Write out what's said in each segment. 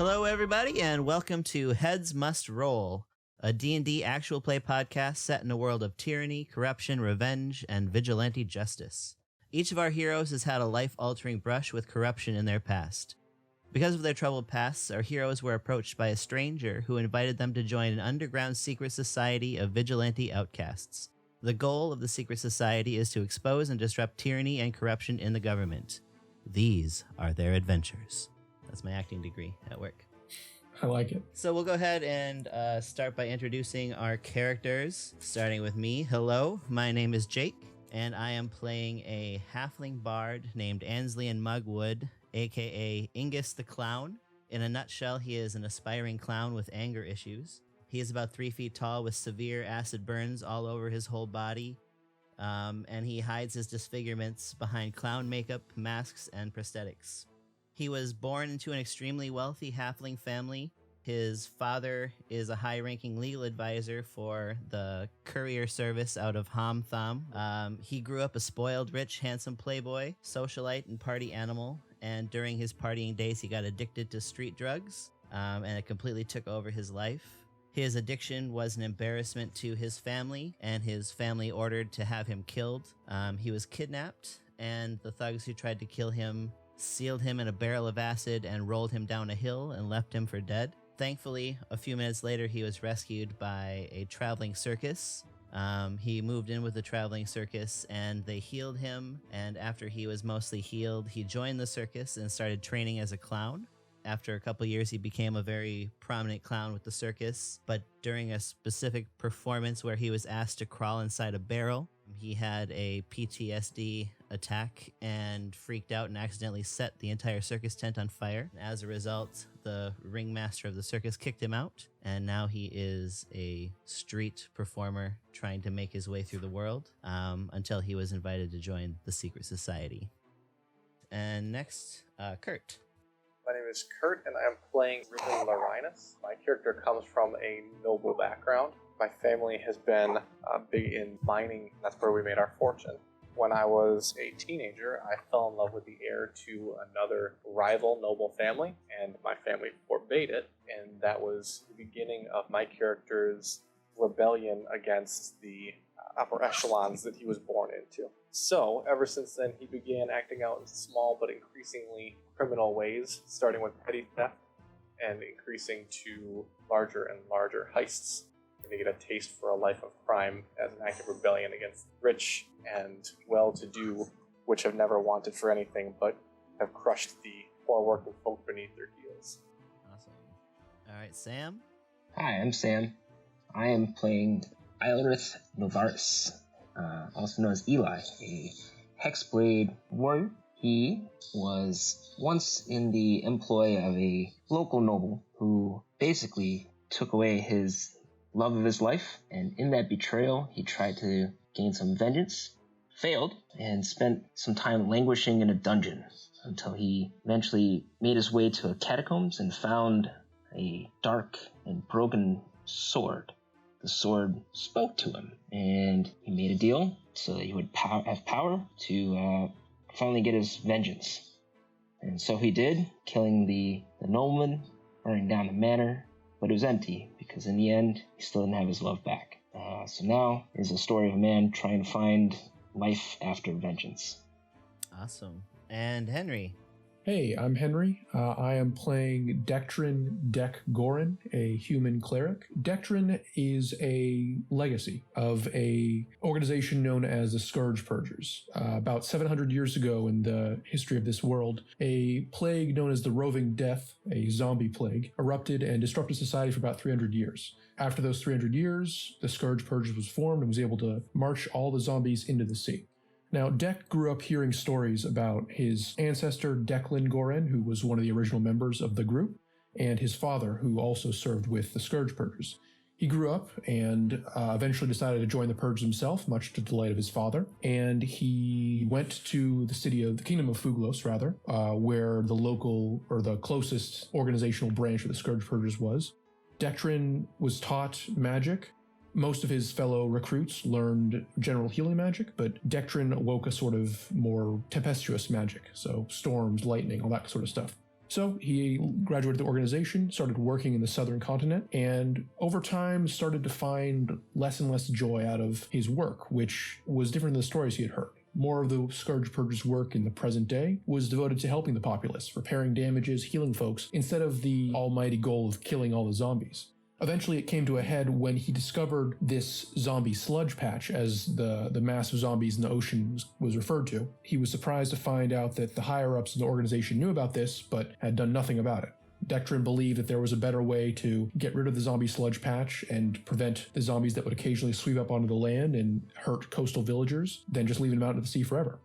Hello, everybody, and welcome to Heads Must Roll, a D&D actual play podcast set in a world of tyranny, corruption, revenge, and vigilante justice. Each of our heroes has had a life-altering brush with corruption in their past. Because of their troubled pasts, our heroes were approached by a stranger who invited them to join an underground secret society of vigilante outcasts. The goal of the secret society is to expose and disrupt tyranny and corruption in the government. These are their adventures. That's my acting degree at work. I like it. So we'll go ahead and start by introducing our characters, starting with me. Hello, my name is Jake, and I am playing a halfling bard named Anslian Mugwood, aka Ingus the Clown. In a nutshell, he is an aspiring clown with anger issues. He is about 3 feet tall with severe acid burns all over his whole body, and he hides his disfigurements behind clown makeup, masks, and prosthetics. He was born into an extremely wealthy halfling family. His father is a high-ranking legal advisor for the courier service out of Hamtham. He grew up a spoiled, rich, handsome playboy, socialite, and party animal, and during his partying days he got addicted to street drugs, and it completely took over his life. His addiction was an embarrassment to his family, and his family ordered to have him killed. He was kidnapped, and the thugs who tried to kill him sealed him in a barrel of acid and rolled him down a hill and left him for dead. Thankfully, a few minutes later, he was rescued by a traveling circus. He moved in with the traveling circus and they healed him. And after he was mostly healed, he joined the circus and started training as a clown. After a couple years, he became a very prominent clown with the circus. But during a specific performance where he was asked to crawl inside a barrel, he had a PTSD attack and freaked out and accidentally set the entire circus tent on fire. As a result, the ringmaster of the circus kicked him out, and now he is a street performer trying to make his way through the world until he was invited to join the secret society. And next, Kurt. My name is Kurt, and I am playing Riven Larinus. My character comes from a noble background. My family has been big in mining. That's where we made our fortune. When I was a teenager, I fell in love with the heir to another rival noble family, and my family forbade it, and that was the beginning of my character's rebellion against the upper echelons that he was born into. So, ever since then, he began acting out in small but increasingly criminal ways, starting with petty theft and increasing to larger and larger heists. To get a taste for a life of crime as an act of rebellion against rich and well-to-do, which have never wanted for anything but have crushed the poor working folk beneath their heels. Awesome. All right, Sam? Hi, I'm Sam. I am playing Ilrith Novaris, also known as Eli, a Hexblade warrior. He was once in the employ of a local noble who basically took away his love of his life, and in that betrayal, he tried to gain some vengeance, failed, and spent some time languishing in a dungeon until he eventually made his way to a catacombs and found a dark and broken sword. The sword spoke to him, and he made a deal so that he would have power to finally get his vengeance. And so he did, killing the nobleman, burning down the manor, but it was empty, because in the end, he still didn't have his love back. So now is a story of a man trying to find life after vengeance. Awesome. And Henry. Hey, I'm Henry. I am playing Dectrin Dek Gorin, a human cleric. Dectrin is a legacy of a organization known as the Scourge Purgers. About 700 years ago in the history of this world, a plague known as the Roving Death, a zombie plague, erupted and disrupted society for about 300 years. After those 300 years, the Scourge Purgers was formed and was able to march all the zombies into the sea. Now, Dek grew up hearing stories about his ancestor, Declan Gorin, who was one of the original members of the group, and his father, who also served with the Scourge Purgers. He grew up and eventually decided to join the Purge himself, much to the delight of his father, and he went to the kingdom of Fuglos, where the local, or the closest organizational branch of the Scourge Purgers was. Dectrin was taught magic. Most of his fellow recruits learned general healing magic, but Dectrin awoke a sort of more tempestuous magic, so storms, lightning, all that sort of stuff. So he graduated the organization, started working in the southern continent, and over time started to find less and less joy out of his work, which was different than the stories he had heard. More of the Scourge Purge's work in the present day was devoted to helping the populace, repairing damages, healing folks, instead of the almighty goal of killing all the zombies. Eventually it came to a head when he discovered this zombie sludge patch, as the mass of zombies in the ocean was referred to. He was surprised to find out that the higher-ups in the organization knew about this, but had done nothing about it. Dectrin believed that there was a better way to get rid of the zombie sludge patch and prevent the zombies that would occasionally sweep up onto the land and hurt coastal villagers than just leaving them out into the sea forever.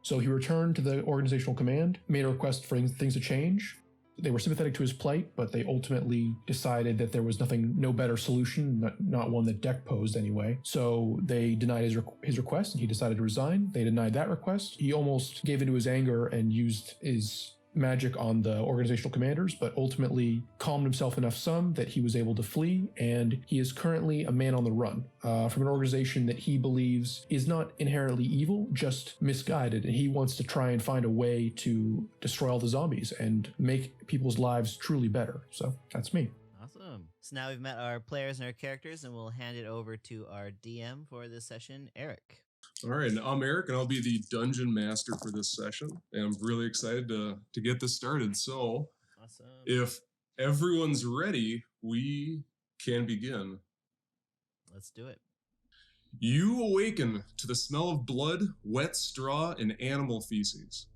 So he returned to the organizational command, made a request for things to change. They were sympathetic to his plight, but they ultimately decided that there was no better solution, not one that Deck posed anyway. So they denied his request, and he decided to resign. They denied that request. He almost gave into his anger and used his magic on the organizational commanders, but ultimately calmed himself enough some that he was able to flee, and he is currently a man on the run from an organization that he believes is not inherently evil, just misguided, and he wants to try and find a way to destroy all the zombies and make people's lives truly better. So that's me. Awesome. So now we've met our players and our characters, and we'll hand it over to our DM for this session, Eric. All right, I'm Eric, and I'll be the dungeon master for this session, and I'm really excited to get this started. So, Awesome. If everyone's ready, we can begin. Let's do it. You awaken to the smell of blood, wet straw, and animal feces.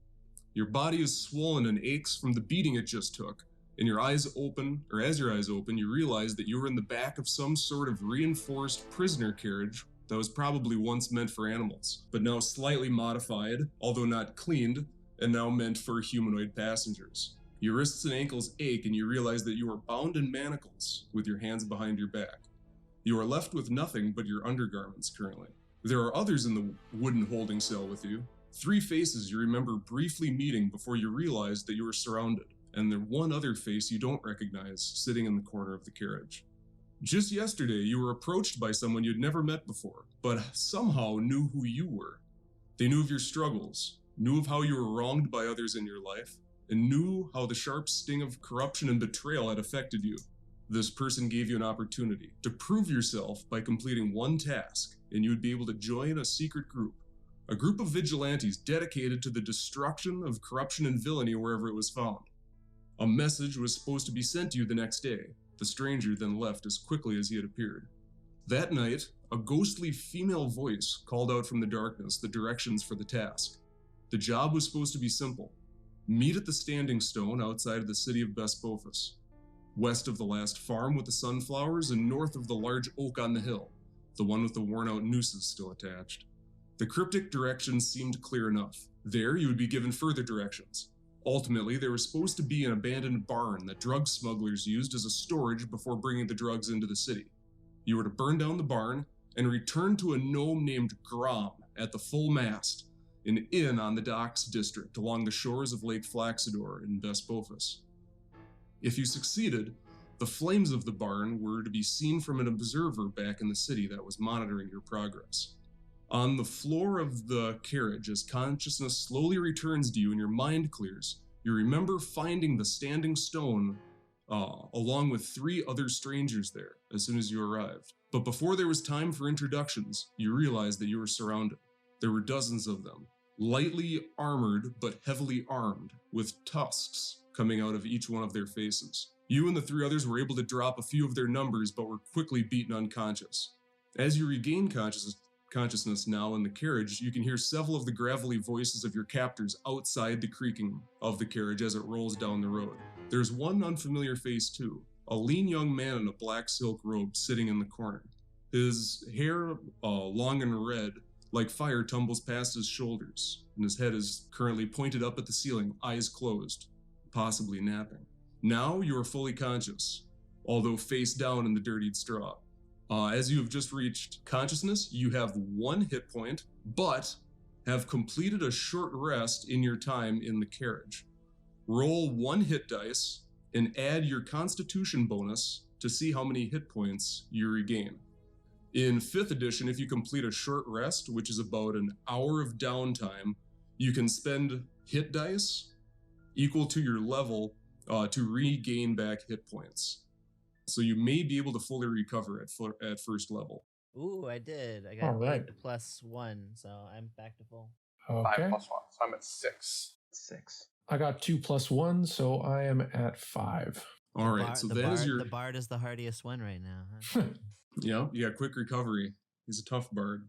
Your body is swollen and aches from the beating it just took, and your eyes open, or as your eyes open, you realize that you are in the back of some sort of reinforced prisoner carriage that was probably once meant for animals, but now slightly modified, although not cleaned, and now meant for humanoid passengers. Your wrists and ankles ache, and you realize that you are bound in manacles with your hands behind your back. You are left with nothing but your undergarments currently. There are others in the wooden holding cell with you. 3 faces you remember briefly meeting before you realize that you are surrounded, and the one other face you don't recognize sitting in the corner of the carriage. Just yesterday, you were approached by someone you'd never met before, but somehow knew who you were. They knew of your struggles, knew of how you were wronged by others in your life, and knew how the sharp sting of corruption and betrayal had affected you. This person gave you an opportunity to prove yourself by completing one task, and you would be able to join a secret group. A group of vigilantes dedicated to the destruction of corruption and villainy wherever it was found. A message was supposed to be sent to you the next day. The stranger then left as quickly as he had appeared. That night, a ghostly female voice called out from the darkness the directions for the task. The job was supposed to be simple. Meet at the Standing Stone outside of the city of Bespophus, west of the last farm with the sunflowers and north of the large oak on the hill, the one with the worn-out nooses still attached. The cryptic directions seemed clear enough. There you would be given further directions. Ultimately, there was supposed to be an abandoned barn that drug smugglers used as a storage before bringing the drugs into the city. You were to burn down the barn and return to a gnome named Grom at the Full Mast, an inn on the docks district along the shores of Lake Flaxidor in Bespophus. If you succeeded, the flames of the barn were to be seen from an observer back in the city that was monitoring your progress. On the floor of the carriage, as consciousness slowly returns to you and your mind clears, you remember finding the Standing Stone along with 3 other strangers there as soon as you arrived. But before there was time for introductions, you realized that you were surrounded. There were dozens of them, lightly armored but heavily armed, with tusks coming out of each one of their faces. You and the 3 others were able to drop a few of their numbers but were quickly beaten unconscious. As you regain consciousness now in the carriage, you can hear several of the gravelly voices of your captors outside the creaking of the carriage as it rolls down the road. There's one unfamiliar face too, a lean young man in a black silk robe sitting in the corner. His hair, long and red, like fire, tumbles past his shoulders, and his head is currently pointed up at the ceiling, eyes closed, possibly napping. Now you are fully conscious, although face down in the dirtied straw. As you have just reached consciousness, you have 1 hit point, but have completed a short rest in your time in the carriage. Roll 1 hit dice and add your constitution bonus to see how many hit points you regain. In 5th edition, if you complete a short rest, which is about an hour of downtime, you can spend hit dice equal to your level to regain back hit points. So you may be able to fully recover at first level. Ooh, I did. I got All right. 8+1, so I'm back to full. 5 Okay. plus 1, so I'm at 6. 6. I got 2+1, so I am at 5. All right, so that is your... The bard is the hardiest one right now. Huh? Yeah, you got quick recovery. He's a tough bard.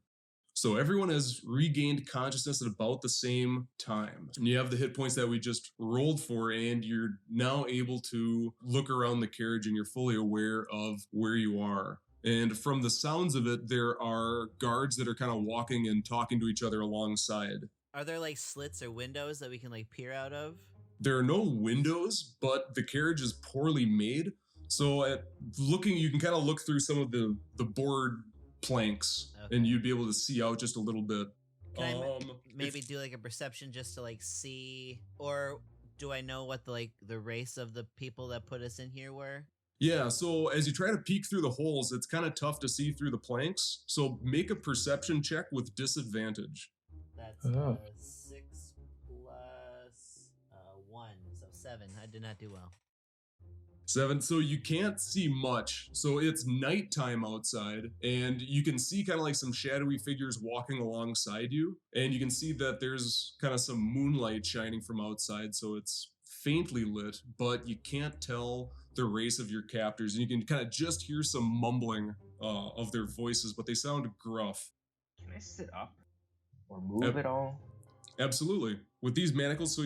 So everyone has regained consciousness at about the same time. And you have the hit points that we just rolled for, and you're now able to look around the carriage and you're fully aware of where you are. And from the sounds of it, there are guards that are kind of walking and talking to each other alongside. Are there like slits or windows that we can like peer out of? There are no windows, but the carriage is poorly made. So at looking, you can kind of look through some of the board planks, Okay. and you'd be able to see out just a little bit. Can I maybe do like a perception just to like see, or do I know what the race of the people that put us in here were? Yeah, so as you try to peek through the holes, it's kind of tough to see through the planks. So make a perception check with disadvantage. That's 6 plus 1, so 7. I did not do well. 7, so you can't see much. So it's nighttime outside, and you can see kind of like some shadowy figures walking alongside you. And you can see that there's kind of some moonlight shining from outside, so it's faintly lit, but you can't tell the race of your captors. And you can kind of just hear some mumbling of their voices, but they sound gruff. Can I sit up or move at all? Absolutely. With these manacles, so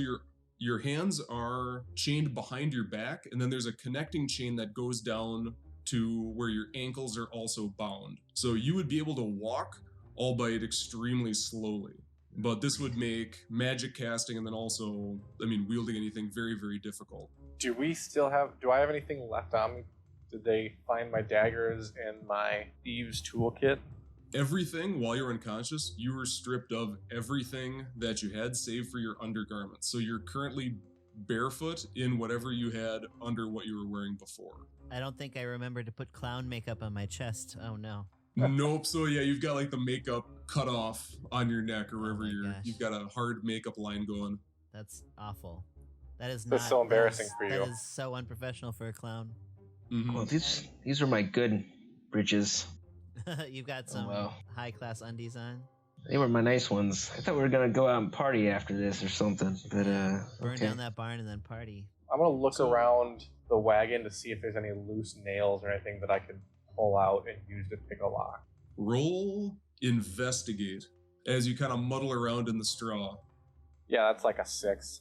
your hands are chained behind your back, and then there's a connecting chain that goes down to where your ankles are also bound. So you would be able to walk, albeit extremely slowly. But this would make magic casting and then also, wielding anything very, very difficult. Do I have anything left on me? Did they find my daggers and my thieves' toolkit? Everything, while you're unconscious, you were stripped of everything that you had, save for your undergarments. So you're currently barefoot in whatever you had under what you were wearing before. I don't think I remember to put clown makeup on my chest. Oh no. Nope. So yeah, you've got like the makeup cut off on your neck or wherever gosh. you've got a hard makeup line going. That's awful. That's so embarrassing for you. That is so unprofessional for a clown. Mm-hmm. Well, these are my good breeches. You've got some high-class undies on. They were my nice ones. I thought we were gonna go out and party after this or something, but Burn okay. down that barn and then party. I'm gonna look around the wagon to see if there's any loose nails or anything that I could pull out and use to pick a lock. Roll investigate as you kind of muddle around in the straw. Yeah, that's like a 6.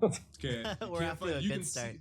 Okay. We're off to a good start.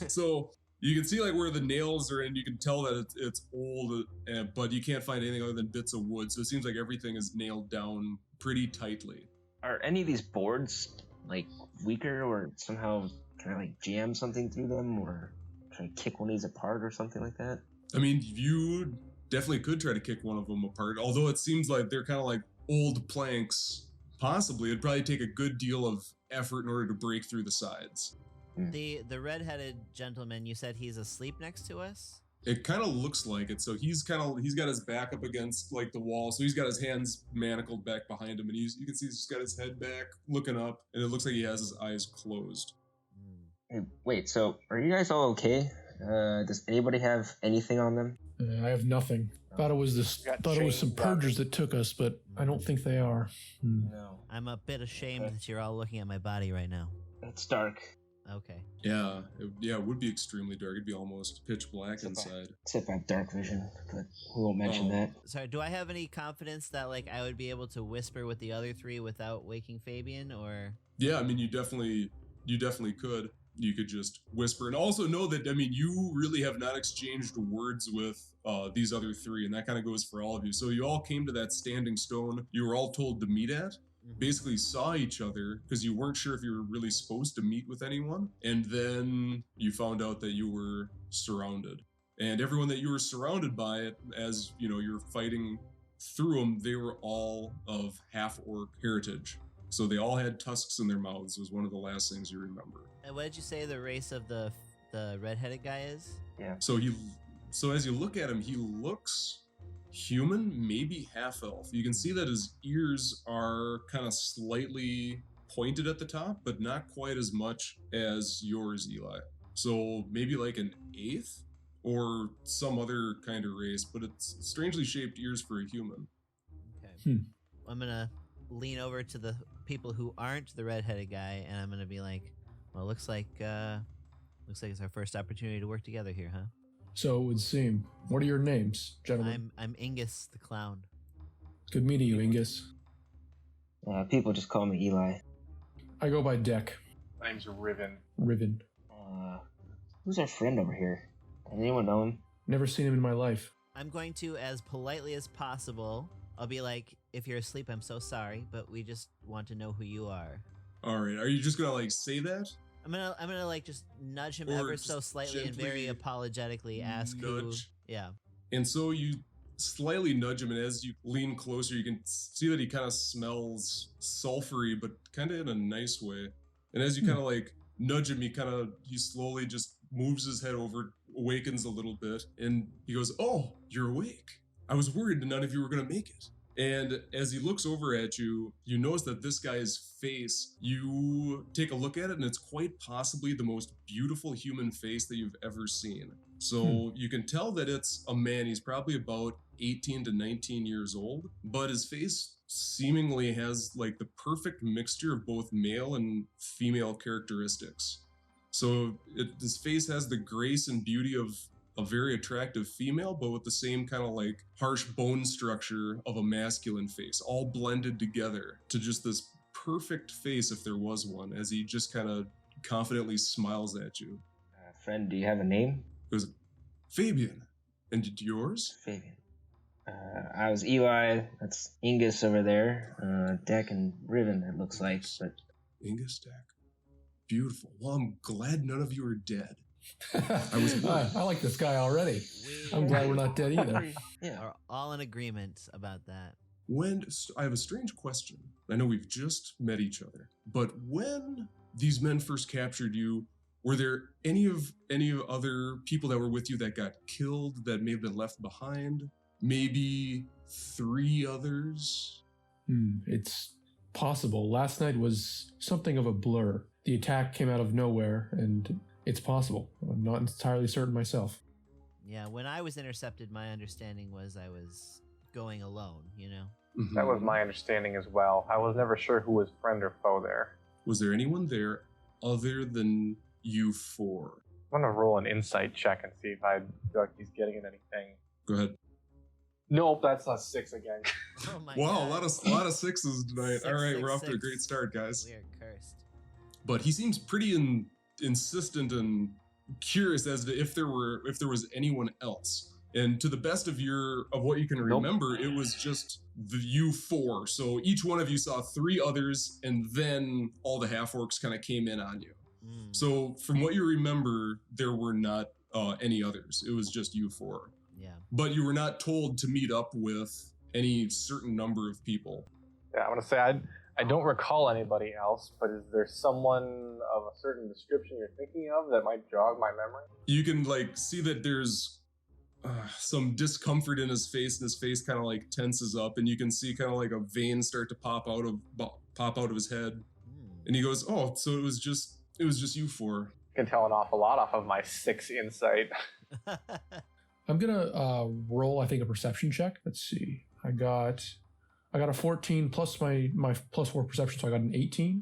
So you can see like where the nails are, and you can tell that it's old, but you can't find anything other than bits of wood. So it seems like everything is nailed down pretty tightly. Are any of these boards like weaker, or somehow can I like jam something through them, or try to kick one of these apart or something like that? You definitely could try to kick one of them apart, although it seems like they're kind of like old planks. Possibly, it'd probably take a good deal of effort in order to break through the sides. The red-headed gentleman, you said he's asleep next to us? It kind of looks like it. So he's got his back up against like the wall. So he's got his hands manacled back behind him, and you can see he's just got his head back, looking up, and it looks like he has his eyes closed. Hey, wait, so are you guys all okay? Does anybody have anything on them? I have nothing. Thought it was some purgers that took us, but I don't think they are. No. I'm a bit ashamed that you're all looking at my body right now. It's dark. Okay. Yeah, it would be extremely dark. It'd be almost pitch black inside. Except I have dark vision, but we won't mention that. Sorry, do I have any confidence that like I would be able to whisper with the other three without waking Fabian, or? Yeah, you definitely could. You could just whisper, and also know that you really have not exchanged words with these other three, and that kind of goes for all of you. So you all came to that standing stone you were all told to meet at. Basically saw each other because you weren't sure if you were really supposed to meet with anyone, and then you found out that you were surrounded, and everyone that you were surrounded by, as you're fighting through them, they were all of half-orc heritage, so they all had tusks in their mouths. Was one of the last things you remember. And what did you say the race of the red-headed guy is? Yeah. So as you look at him, he looks human, maybe half elf. You can see that his ears are kind of slightly pointed at the top, but not quite as much as yours, Eli. So maybe like an eighth or some other kind of race, but it's strangely shaped ears for a human. Okay. I'm gonna lean over to the people who aren't the redheaded guy, and I'm gonna be like, "Well, looks like it's our first opportunity to work together here, huh?" So it would seem. What are your names, gentlemen? I'm Ingus the clown. Good meeting you, Ingus. People just call me Eli. I go by Deck. My name's Riven. Riven. Who's our friend over here? Does anyone know him? Never seen him in my life. I'm going to, as politely as possible, I'll be like, "If you're asleep, I'm so sorry, but we just want to know who you are." All right, are you just gonna like say that? I'm gonna like just nudge him Or ever just so slightly and very gently apologetically ask who. nudge? Yeah. And so you slightly nudge him, and as you lean closer, you can see that he kind of smells sulfury, but kind of in a nice way. And as you kind of like nudge him, he slowly just moves his head over, awakens a little bit, and he goes, "Oh, you're awake. I was worried none of you were gonna make it." And as he looks over at you, you notice that this guy's face, you take a look at it, and it's quite possibly the most beautiful human face that you've ever seen. So you can tell that it's a man. He's probably about 18 to 19 years old, but his face seemingly has like the perfect mixture of both male and female characteristics. So his face has the grace and beauty of a very attractive female, but with the same kind of like harsh bone structure of a masculine face, all blended together to just this perfect face if there was one, as he just kind of confidently smiles at you. Friend, do you have a name? He goes, "Fabian, and yours?" Fabian. I was Eli. That's Ingus over there. Deck and Riven, it looks like. But Ingus Deck. Beautiful. Well, I'm glad none of you are dead. I like this guy already. I'm glad we're not dead either. yeah. Are all in agreement about that. I have a strange question. I know we've just met each other, but when these men first captured you, were there any other people that were with you that got killed, that may have been left behind? Maybe 3 others? It's possible. Last night was something of a blur. The attack came out of nowhere, and it's possible. I'm not entirely certain myself. Yeah, when I was intercepted, my understanding was I was going alone, you know? Mm-hmm. That was my understanding as well. I was never sure who was friend or foe there. Was there anyone there other than you 4? I'm gonna roll an insight check and see if I feel like he's getting at anything. Go ahead. Nope, that's a 6 again. Oh my Wow, God. a lot of 6s tonight. Six, All right, six, we're off to a 6. great start, guys. We are cursed. But he seems pretty insistent and curious as to if there was anyone else. And to the best of what you can remember, it was just you 4. So each one of you saw 3 others, and then all the half-orcs kind of came in on you. So from what you remember, there were not any others. It was just you 4. Yeah. But you were not told to meet up with any certain number of people. Yeah, I'm gonna say I don't recall anybody else, but is there someone of a certain description you're thinking of that might jog my memory? You can like see that there's some discomfort in his face, and his face kind of like tenses up, and you can see kind of like a vein start to pop out of his head. And he goes, "Oh, so it was just you 4." I can tell an awful lot off of my 6 insight. I'm gonna roll, I think, a perception check. Let's see. I got a 14 plus my plus 4 perception, so I got an 18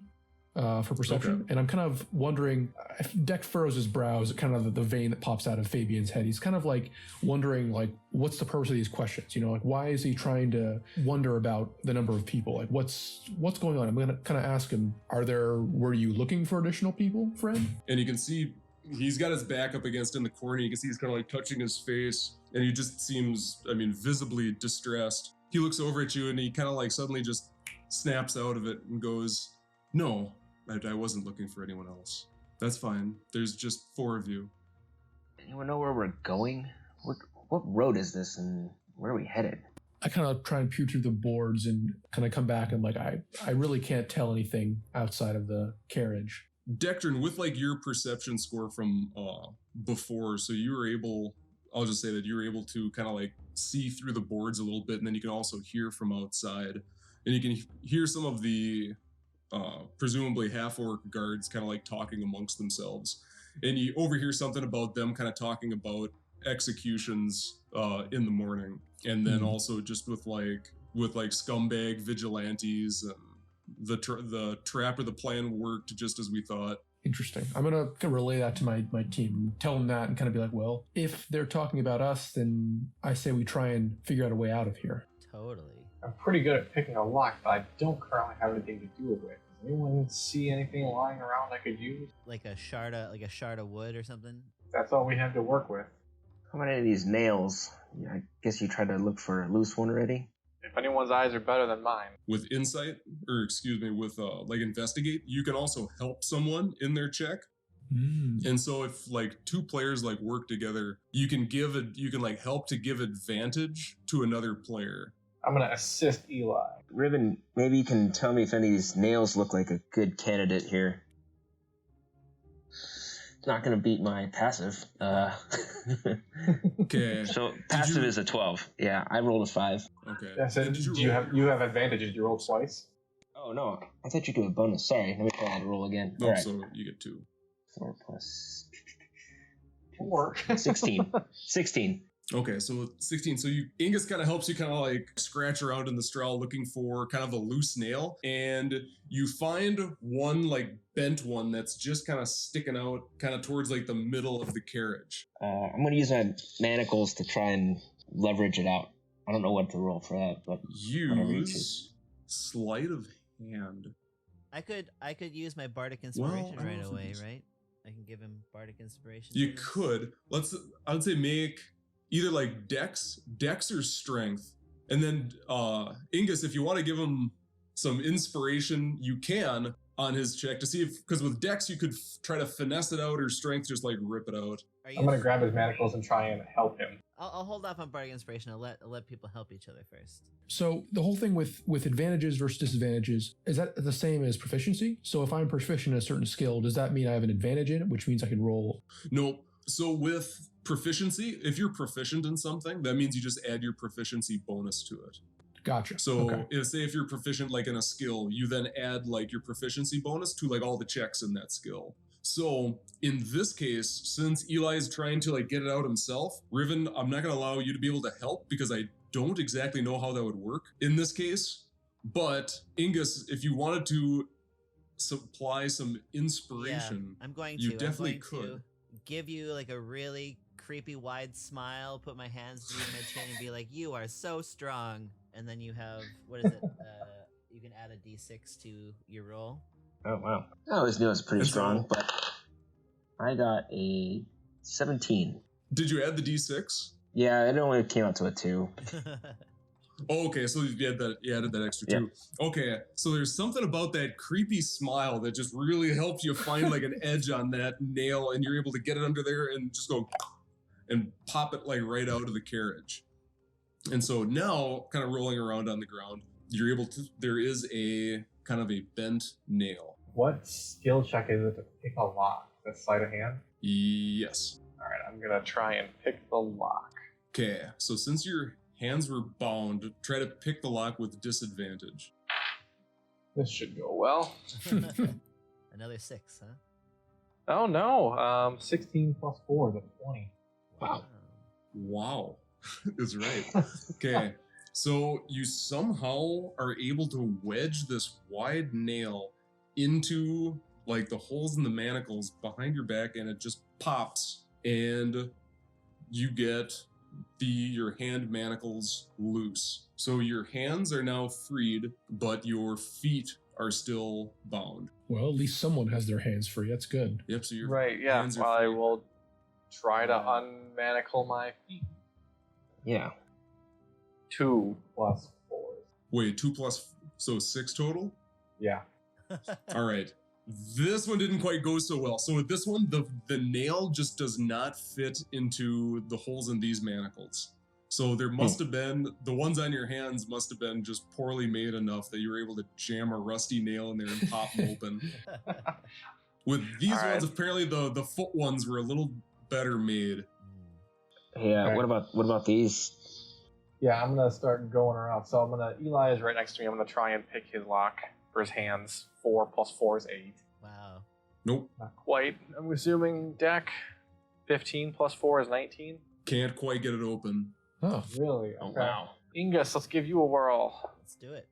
for perception. Okay. And I'm kind of wondering, if Deck furrows his brows at kind of the vein that pops out of Fabian's head. He's kind of like wondering, like, what's the purpose of these questions? You know, like, why is he trying to wonder about the number of people? Like, what's going on? I'm gonna kind of ask him, were you looking for additional people, friend? And you can see he's got his back up against in the corner. You can see he's kind of like touching his face, and he just seems, visibly distressed. He looks over at you, and he kind of like suddenly just snaps out of it and goes, "No, I wasn't looking for anyone else. That's fine. There's just 4 of you." Anyone know where we're going? What road is this, and where are we headed? I kind of try and peer through the boards and kind of come back and like, I really can't tell anything outside of the carriage. Dectrin, with like your perception score from before, so you were able, I'll just say that you were able to kind of like see through the boards a little bit, and then you can also hear from outside, and you can hear some of the presumably half-orc guards kind of like talking amongst themselves. And you overhear something about them kind of talking about executions in the morning. And then also just with scumbag vigilantes, and the trap or the plan worked just as we thought. Interesting. I'm going to relay that to my team, tell them that, and kind of be like, well, if they're talking about us, then I say we try and figure out a way out of here. Totally. I'm pretty good at picking a lock, but I don't currently have anything to do it with. Does anyone see anything lying around I could use? Like a shard of wood or something? That's all we have to work with. How many of these nails? I guess you tried to look for a loose one already? If anyone's eyes are better than mine. With insight, with investigate, you can also help someone in their check. And so if like two players like work together, you can help to give advantage to another player. I'm going to assist Eli. Riven, maybe you can tell me if any of these nails look like a good candidate here. It's not going to beat my passive. Okay. So passive is a 12. Yeah, I rolled a 5. Okay. Yeah, so you have advantages? Did you roll twice? Oh no, I thought you do a bonus. Sorry, let me try that roll again. Oh, right. So you get 2. 4 plus 4. 16. 16. Okay, so 16. So Ingus kind of helps you kind of like scratch around in the straw looking for kind of a loose nail, and you find one like bent one that's just kind of sticking out kind of towards like the middle of the carriage. I'm going to use my manacles to try and leverage it out. I don't know what to roll for that, but use sleight of hand. I could use my bardic inspiration right away, right? I can give him bardic inspiration. You could. I would say make either like dex or strength. And then Ingus, if you want to give him some inspiration, you can on his check to see if, because with dex you could try to finesse it out, or strength just like rip it out. I'm going to grab his manacles and try and help him. I'll hold off on bardic inspiration. I'll let people help each other first. So the whole thing with advantages versus disadvantages, is that the same as proficiency? So if I'm proficient in a certain skill, does that mean I have an advantage in it, which means I can roll? No. So with proficiency, if you're proficient in something, that means you just add your proficiency bonus to it. Gotcha. So if you're proficient like in a skill, you then add like your proficiency bonus to like all the checks in that skill. So in this case, since Eli is trying to like get it out himself, Riven, I'm not going to allow you to be able to help because I don't exactly know how that would work in this case. But Ingus, if you wanted to supply some inspiration, I'm going to give you like a really creepy wide smile, put my hands beneath my chin and be like, you are so strong. And then you have, what is it? You can add a d6 to your roll. Oh, wow. I always knew it was pretty strong, but I got a 17. Did you add the d6? Yeah, it only came out to a 2. Oh, okay, so you added that extra 2. Yeah. Okay, so there's something about that creepy smile that just really helps you find like an edge on that nail, and you're able to get it under there and just go and pop it like right out of the carriage. And so now, kind of rolling around on the ground, you're able to, there is a kind of a bent nail. What skill check is it to pick a lock? The sleight of hand? Yes. All right, I'm going to try and pick the lock. Okay, so since your hands were bound, try to pick the lock with disadvantage. This should go well. Another 6, huh? Oh, no. 16 plus 4 is a 20. Wow. Is right. Okay. So you somehow are able to wedge this wide nail into like the holes in the manacles behind your back, and it just pops, and you get your hand manacles loose. So your hands are now freed, but your feet are still bound. Well, at least someone has their hands free. That's good. Yep. So your hands are free. I will try to unmanacle my feet. Yeah. 2 plus 4. Wait, 2 plus, so 6 total? Yeah. All right. This one didn't quite go so well. So with this one, the nail just does not fit into the holes in these manacles. So there must have been, the ones on your hands must have been just poorly made enough that you were able to jam a rusty nail in there and pop them open. With these ones, apparently the foot ones were a little better made. Yeah, what about these? Yeah, I'm going to start going around. So Eli is right next to me. I'm going to try and pick his lock. for his hands. 4 plus 4 is 8. Wow. Nope. Not quite. I'm assuming deck. 15 plus 4 is 19. Can't quite get it open. Oh, Really? Oh, Okay. wow. Ingus, let's give you a whirl. Let's do it.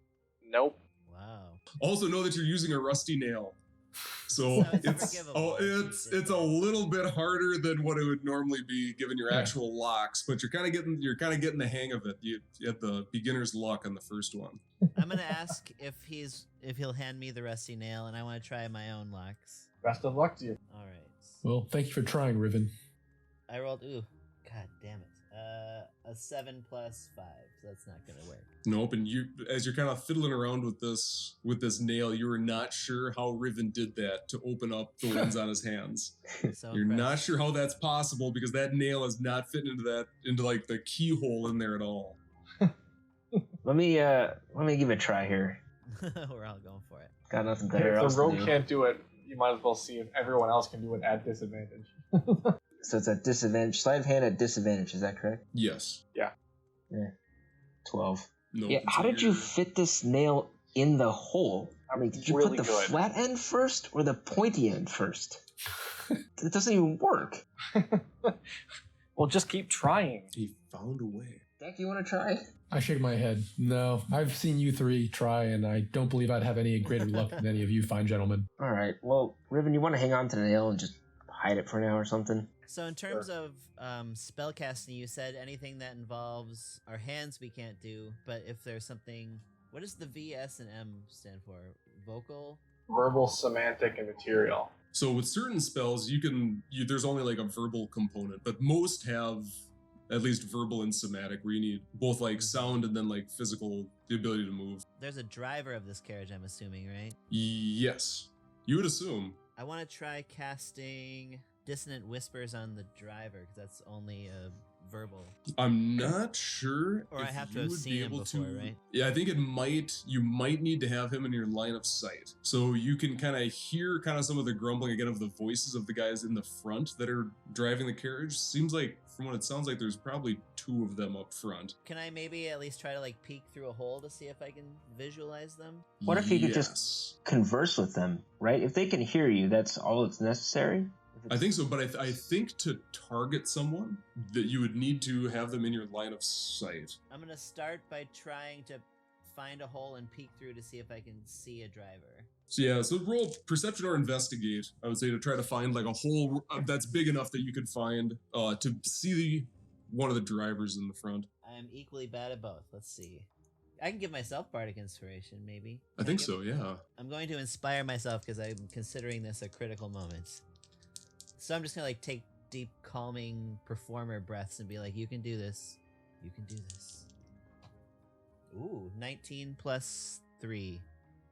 Nope. Wow. Also know that you're using a rusty nail. So So it's it's forgivable. it's a little bit harder than what it would normally be given your Yeah. actual locks, but you're kind of getting the hang of it. You had the beginner's luck on the first one. I'm gonna ask if he'll hand me the rusty nail, and I want to try my own locks. Best of luck to you. All right. well, thank you for trying, Riven. I rolled. Ooh, god damn it. A 7 plus 5. So that's not gonna work. Nope, and you as you're kind of fiddling around with this nail, you were not sure how Riven did that to open up the ones on his hands. So You're not impressed. sure how that's possible because that nail is not fitting into like the keyhole in there at all. Let me give it a try here. We're all going for it. Got nothing better If else the to rogue do. can't do it, you might as well see if everyone else can do it at disadvantage. So it's at disadvantage. Sleight of hand at disadvantage. Is that correct? Yes. 12. No. Yeah. How did you fit this nail in the hole? I mean, did you Really put the good. flat end first or the pointy end first? It doesn't even work. Well, just keep trying. He found a way. Deck, you want to try? I shake my head. No, I've seen you three try, and I don't believe I'd have any greater luck than any of you fine gentlemen. All right. Well, Riven, you want to hang on to the nail and just hide it for now or something? So in terms of spellcasting, you said anything that involves our hands we can't do, but if there's something, what does the V, S, and M stand for? Vocal? Verbal, semantic, and material. So with certain spells, there's only like a verbal component, but most have at least verbal and somatic, where you need both like sound and then like physical, the ability to move. There's a driver of this carriage, I'm assuming, right? Yes, you would assume. I want to try casting Dissonant Whispers on the driver, because that's only a verbal. I'm not sure. Or I if have to you have would seen be him able before, to, right? Yeah, I think you might need to have him in your line of sight. So you can kind of hear kind of some of the grumbling again of the voices of the guys in the front that are driving the carriage. Seems like, from what it sounds like, there's probably 2 of them up front. Can I maybe at least try to like peek through a hole to see if I can visualize them? What if you could Yes. just converse with them, right? If they can hear you, that's all that's necessary. I think so, but I think to target someone, that you would need to have them in your line of sight. I'm gonna start by trying to find a hole and peek through to see if I can see a driver. So yeah, so roll perception or investigate, I would say, to try to find like a hole that's big enough that you could find to see one of the drivers in the front. I am equally bad at both. Let's see. I can give myself bardic inspiration, maybe. I think so, yeah. I'm going to inspire myself because I'm considering this a critical moment. So I'm just gonna like take deep, calming performer breaths and be like, "You can do this. You can do this." Ooh, 19 plus 3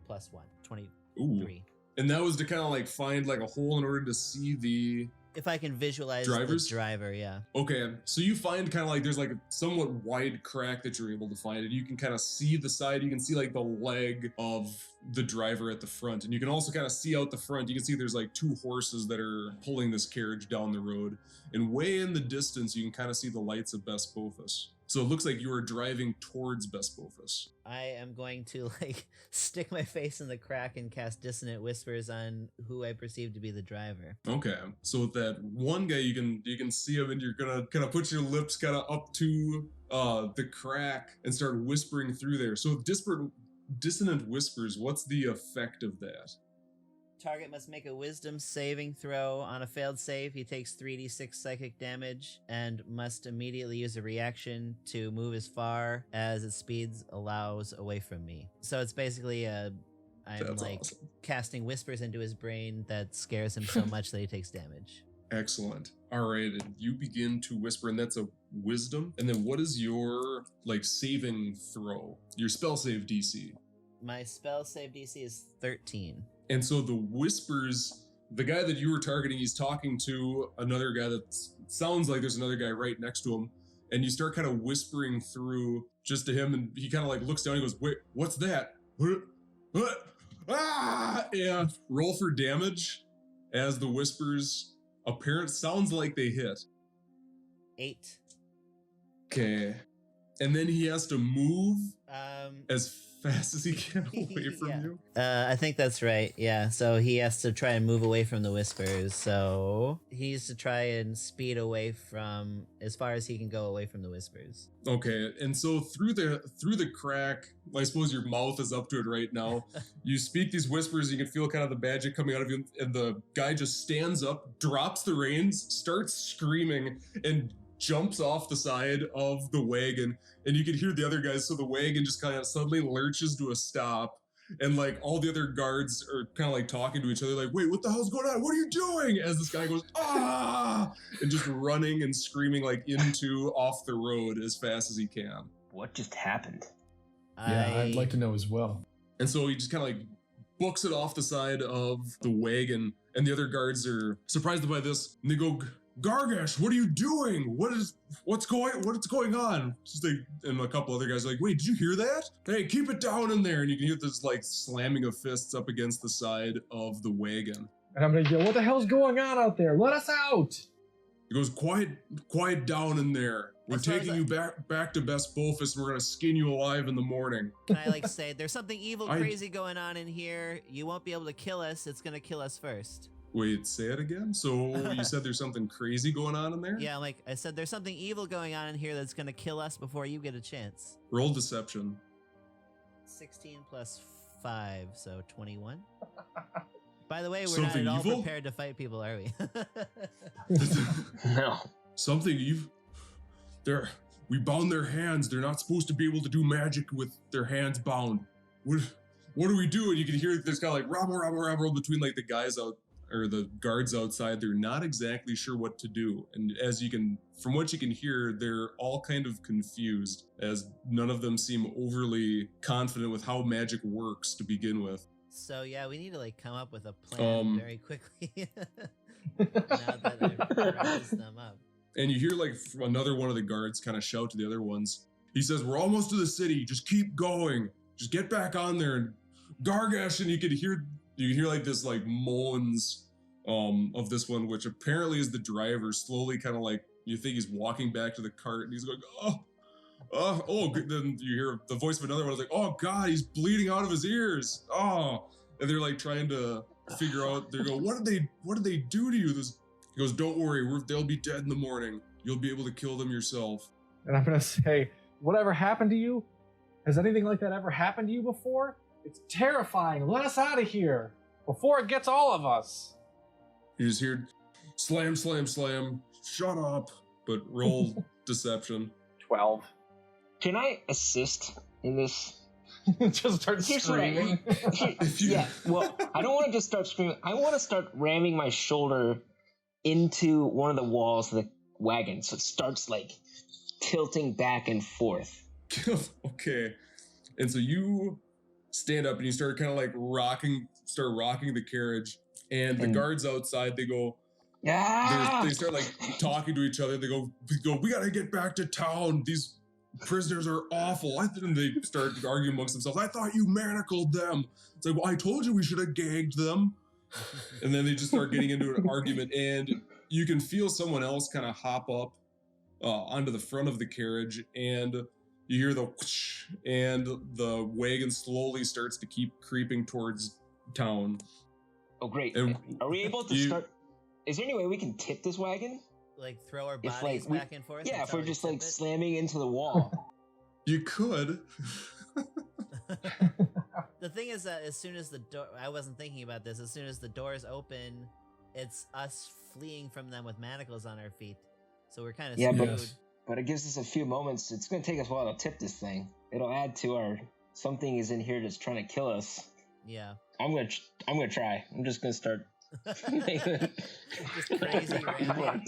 plus 1, 23. Ooh. And that was to kind of like find like a hole in order to see the... If I can visualize Drivers? the driver, yeah. Okay, so you find kind of like there's like a somewhat wide crack that you're able to find, and you can kind of see the side. You can see like the leg of the driver at the front, and you can also kind of see out the front. You can see there's like 2 horses that are pulling this carriage down the road, and way in the distance you can kind of see the lights of Bespophus. So it looks like you are driving towards Bespophus. I am going to like stick my face in the crack and cast Dissonant Whispers on who I perceive to be the driver. Okay, so with that one guy, you can see him, and you're gonna kind of put your lips kind of up to the crack and start whispering through there. So dissonant whispers, what's the effect of that? Target must make a wisdom saving throw. On a failed save, he takes 3d6 psychic damage and must immediately use a reaction to move as far as its speed allows away from me. So it's basically I'm That's like awesome. casting whispers into his brain that scares him so much that he takes damage. Excellent. All right, and you begin to whisper, and that's a wisdom. And then what is your like saving throw? Your spell save DC. My spell save DC is 13. And so the whispers, the guy that you were targeting, he's talking to another guy that sounds like there's another guy right next to him. And you start kind of whispering through just to him, and he kind of like looks down and goes, "Wait, what's that? What? Ah!" And roll for damage as the whispers sounds like they hit. 8. Okay. And then he has to move as fast as he can away from Yeah. you? I think that's right. Yeah. So he has to try and move away from the whispers. So he needs to try and speed away from as far as he can go away from the whispers. Okay, and so through the crack, I suppose your mouth is up to it right now. You speak these whispers, you can feel kind of the magic coming out of you, and the guy just stands up, drops the reins, starts screaming, and jumps off the side of the wagon. And you can hear the other guys, so the wagon just kind of suddenly lurches to a stop. And like all the other guards are kind of like talking to each other, like, wait, what the hell's going on? What are you doing? As this guy goes, ah, and just running and screaming like off the road as fast as he can. What just happened? Yeah, I'd like to know as well. And so he just kind of like books it off the side of the wagon, and the other guards are surprised by this, and they go, Gargash, what are you doing? What's going on? Just like, and a couple other guys are like, wait, did you hear that? Hey, keep it down in there. And you can hear this like slamming of fists up against the side of the wagon. And I'm gonna yell, what the hell's going on out there? Let us out! He goes, quiet down in there. We're As far as taking you back to Best Bofus, and we're gonna skin you alive in the morning. Can I like say, there's something evil, crazy going on in here. You won't be able to kill us. It's gonna kill us first. Wait, say it again? So you said there's something crazy going on in there? Yeah, like I said, there's something evil going on in here that's gonna kill us before you get a chance. Roll deception. 16 plus 5, so 21. By the way, we're Something not at all evil? prepared to fight people, are we? No. Something evil. We bound their hands. They're not supposed to be able to do magic with their hands bound. What do we do? And you can hear there's kind of like rabble between like the guys out, or the guards outside. They're not exactly sure what to do. And from what you can hear, they're all kind of confused, as none of them seem overly confident with how magic works to begin with. So yeah, we need to like come up with a plan very quickly. Now that I've raised them up. And you hear like another one of the guards kind of shout to the other ones. He says, we're almost to the city. Just keep going. Just get back on there. And Gargash, and you can hear like this like moans of this one, which apparently is the driver, slowly kind of like, you think he's walking back to the cart, and he's going, oh, then you hear the voice of another one. It's like, oh God, he's bleeding out of his ears. Oh, and they're like trying to figure out, they go, what did they do to you? He goes, don't worry, they'll be dead in the morning. You'll be able to kill them yourself. And I'm gonna say, whatever happened to you? Has anything like that ever happened to you before? It's terrifying. Let us out of here before it gets all of us. You just hear slam, slam, slam. Shut up. But roll deception. 12. Can I assist in this? Just start screaming. Yeah, well, I don't want to just start screaming. I want to start ramming my shoulder into one of the walls of the wagon, so it starts like tilting back and forth. Okay. And so you stand up and you start kind of like rocking the carriage, and the guards outside, they go, they start like talking to each other. They go, we gotta get back to town. These prisoners are awful. And they start arguing amongst themselves. I thought you manacled them. It's like, well, I told you we should have gagged them. And then they just start getting into an argument, and you can feel someone else kind of hop up onto the front of the carriage, and you hear the whoosh, and the wagon slowly starts to keep creeping towards town. Oh, great. And are we able to start? Is there any way we can tip this wagon? Like throw our bodies back and forth? Yeah, if we're just like slamming into the wall. You could. The thing is that as soon as the door, I wasn't thinking about this, as soon as the doors open, it's us fleeing from them with manacles on our feet. So we're kind of screwed. But it gives us a few moments. It's going to take us a while to tip this thing. It'll add to our something is in here that's trying to kill us. Yeah. I'm gonna try. I'm just gonna start. Just crazy rambling.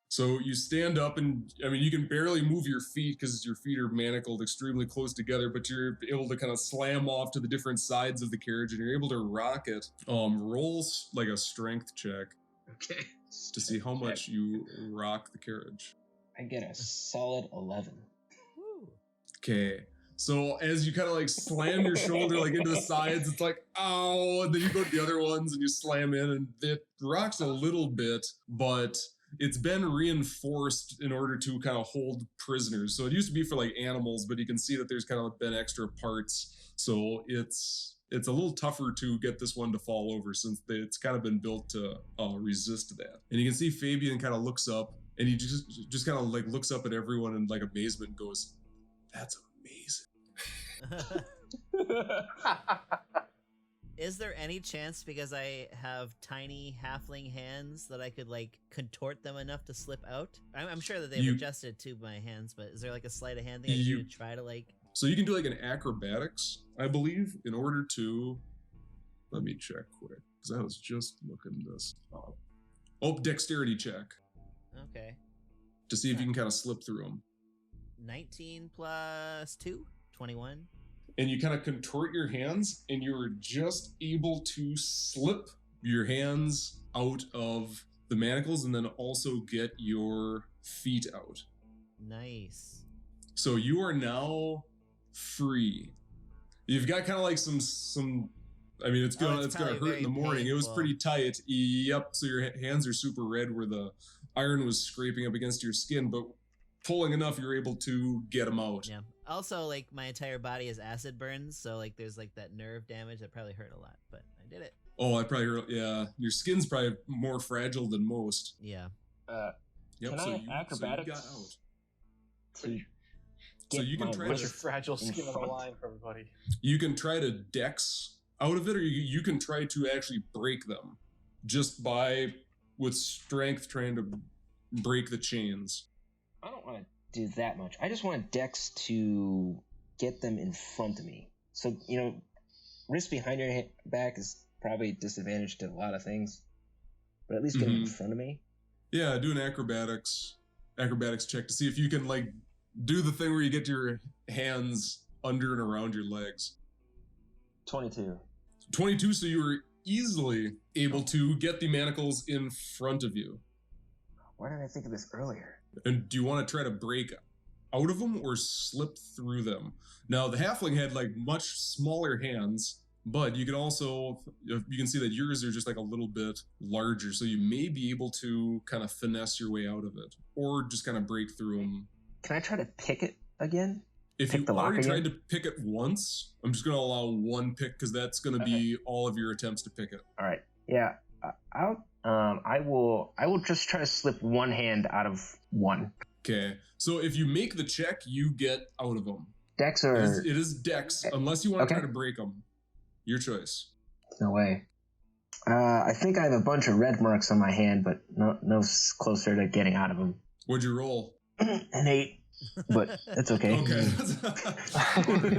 So you stand up, and I mean, you can barely move your feet because your feet are manacled extremely close together, but you're able to kind of slam off to the different sides of the carriage, and you're able to rock it. Roll like a strength check. Okay. To see how much you rock the carriage. I get a solid 11. Okay. So as you kind of like slam your shoulder like into the sides, it's like, ow, and then you go to the other ones and you slam in, and it rocks a little bit, but it's been reinforced in order to kind of hold prisoners. So it used to be for like animals, but you can see that there's kind of been extra parts. So it's a little tougher to get this one to fall over since it's kind of been built to resist that. And you can see Fabian kind of looks up, and he just kind of like looks up at everyone in like amazement and goes, "That's amazing." Is there any chance, because I have tiny halfling hands, that I could like contort them enough to slip out? I'm sure that they've adjusted to my hands, but is there like a sleight of hand thing I can do to try to like? So you can do like an acrobatics, I believe, in order to. Let me check quick, because I was just looking this up. Oh, dexterity check. Okay. To see if you can kind of slip through them. 19 plus 2, 21. And you kind of contort your hands, and you're just able to slip your hands out of the manacles and then also get your feet out. Nice. So you are now free. You've got kind of like some I mean, it's gonna hurt in the morning. It was pretty tight. Yep. So your hands are super red where the iron was scraping up against your skin, but pulling enough, you're able to get them out. Yeah. Also, like, my entire body is acid burns, so like there's like that nerve damage that probably hurt a lot, but I did it. Oh, I probably heard, yeah. Your skin's probably more fragile than most. Yeah. Yep. Can So I you acrobatics got out. So you can try Put to your fragile skin on the line for everybody. You can try to dex out of it, or you can try to actually break them just by with strength trying to break the chains. I don't want to do that much. I just want Dex to get them in front of me. So, wrist behind your back is probably disadvantage to a lot of things, but at least get them in front of me. Yeah, do an acrobatics check to see if you can like do the thing where you get your hands under and around your legs. 22. 22, so you were easily able to get the manacles in front of you. Why didn't I think of this earlier? And do you want to try to break out of them or slip through them? Now, the halfling had like much smaller hands, but you can also, you can see that yours are just like a little bit larger, so you may be able to kind of finesse your way out of it, or just kind of break through them. Can I try to pick it again? If you already tried to pick it once, I'm just going to allow one pick because that's going to be all of your attempts to pick it. All right. Yeah. I will just try to slip one hand out of one. Okay. So if you make the check, you get out of them. Dex or... It is Dex, unless you want to try to break them. Your choice. No way. I think I have a bunch of red marks on my hand, but no closer to getting out of them. What'd you roll? An 8. But it's okay. Okay.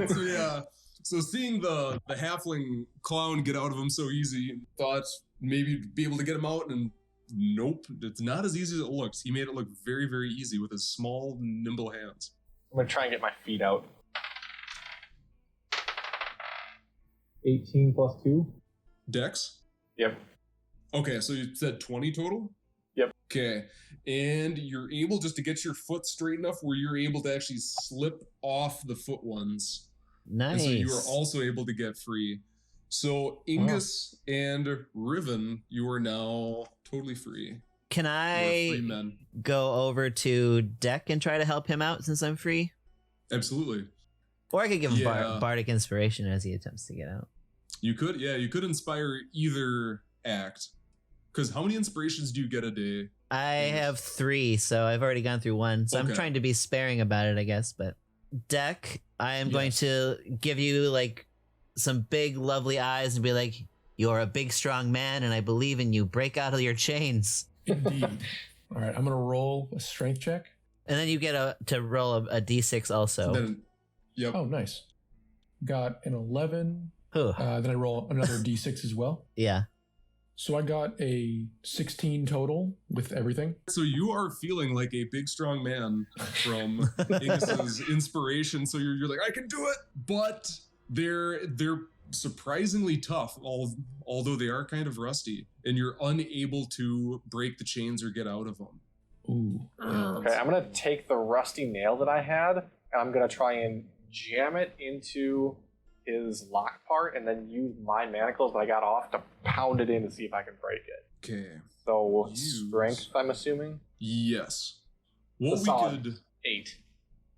So yeah. So seeing the halfling clown get out of him so easy, thought maybe you'd be able to get him out, and nope, it's not as easy as it looks. He made it look very, very easy with his small, nimble hands. I'm going to try and get my feet out. 18 plus 2. Dex? Yep. Okay, so you said 20 total? Yep. Okay, and you're able just to get your foot straight enough where you're able to actually slip off the foot ones. Nice. And so you are also able to get free. So Ingus and Riven, you are now totally free. Can I go over to Deck and try to help him out since I'm free? Absolutely. Or I could give him bardic inspiration as he attempts to get out. You could, you could inspire either act. Because how many inspirations do you get a day? I have 3, so I've already gone through 1. So I'm trying to be sparing about it, I guess. But Deck, I am going to give you like some big, lovely eyes and be like, "You're a big, strong man, and I believe in you. Break out of your chains." Indeed. All right, I'm going to roll a strength check. And then you get to roll a d6 also. Yep. Oh, nice. Got an 11. Then I roll another d6 as well. Yeah. So I got a 16 total with everything. So you are feeling like a big, strong man from Ingus's inspiration. So you're like, I can do it. But they're surprisingly tough, although they are kind of rusty. And you're unable to break the chains or get out of them. Ooh. Okay, I'm going to take the rusty nail that I had, and I'm going to try and jam it into his lock part, and then use my manacles that I got off to pound it in to see if I can break it. Okay. So Use- strength, I'm assuming. Yes. What A we solid could... 8.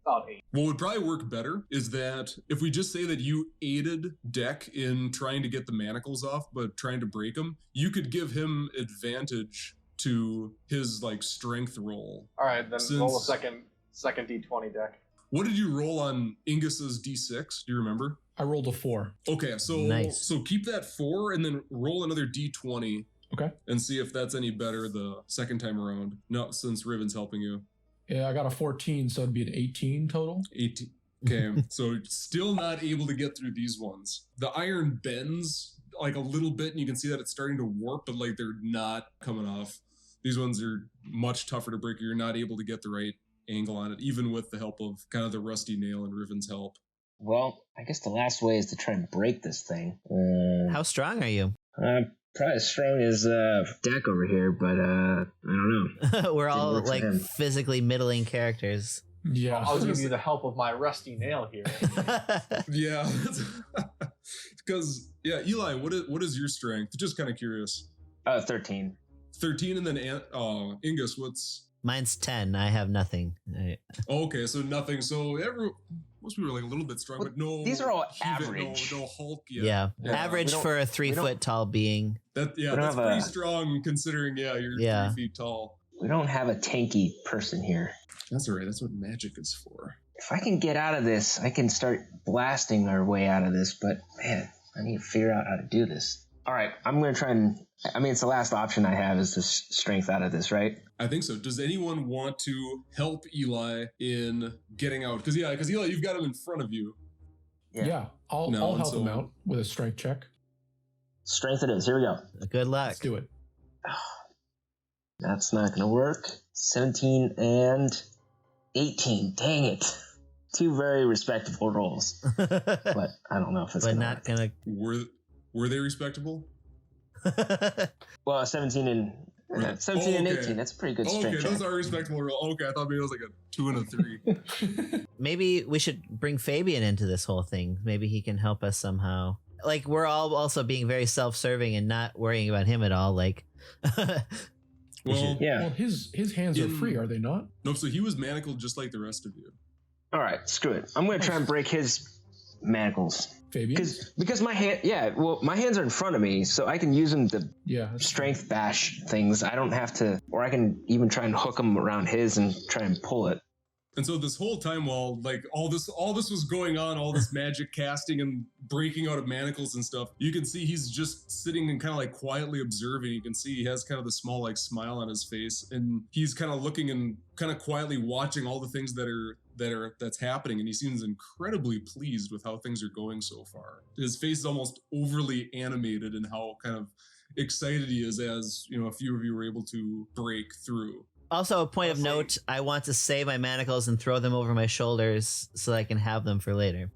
About 8. What would probably work better is that if we just say that you aided Deck in trying to get the manacles off, but trying to break them, you could give him advantage to his like strength roll. All right, then roll a Since- second D20 deck. What did you roll on Ingus's D6? Do you remember? I rolled a 4. Okay, so Nice. so keep that 4 and then roll another D20 Okay. and see if that's any better the second time around. No, since Riven's helping you. Yeah, I got a 14, so it'd be an 18 total. 18. Okay, so still not able to get through these ones. The iron bends like a little bit, and you can see that it's starting to warp, but like they're not coming off. These ones are much tougher to break. You're not able to get the right angle on it, even with the help of kind of the rusty nail and Riven's help. Well, I guess the last way is to try and break this thing. How strong are you? I'm probably as strong as Deck over here, but I don't know. We're all work for like him. physically middling characters. Yeah. I'll give you the help of my rusty nail here. Yeah, because Eli, what is your strength? Just kind of curious. 13. 13, and then Ingus, what's? Mine's 10. I have nothing. Okay, so nothing. So most people are like a little bit strong, Well, but no. these are all heave it, average. No Hulk yet. Yeah. Yeah, Average we don't- for a we don't- 3-foot tall being. That's don't pretty have a- strong considering. Yeah, you're Yeah. 3 feet tall. We don't have a tanky person here. That's all right. That's what magic is for. If I can get out of this, I can start blasting our way out of this, but man, I need to figure out how to do this. All right, I'm going to try and... I mean, it's the last option I have is the strength out of this, right? I think so. Does anyone want to help Eli in getting out? Because Eli, you've got him in front of you. Yeah, I'll No, help so- him out with a strength check. Strength it is. Here we go. Good luck. Let's do it. That's not going to work. 17 and 18. Dang it. 2 very respectable rolls. But I don't know if it's but going to not work. gonna. Were they respectable? Well, 17 and... Right. 17 and Okay. 18. That's a pretty good Okay, strength check. those are respectable rolls. Okay, I thought maybe it was like a 2 and a 3. Maybe we should bring Fabian into this whole thing. Maybe he can help us somehow. Like, we're all also being very self-serving and not worrying about him at all. Like, Well, Yeah. Well, his hands are free, are they not? no, so he was manacled just like the rest of you. All right, screw it. I'm going to try and break his manacles. Fabian? Because my my hands are in front of me, so I can use them to Yeah. that's- strength bash things. I don't have to, or I can even try and hook them around his and try and pull it. And so this whole time while like all this was going on, all this magic casting and breaking out of manacles and stuff, you can see he's just sitting and kind of like quietly observing. You can see he has kind of the small like smile on his face, and he's kind of looking and kind of quietly watching all the things that's happening, and he seems incredibly pleased with how things are going so far. His face is almost overly animated in how kind of excited he is as, you know, a few of you were able to break through. also, a point of note, I want to save my manacles and throw them over my shoulders so I can have them for later.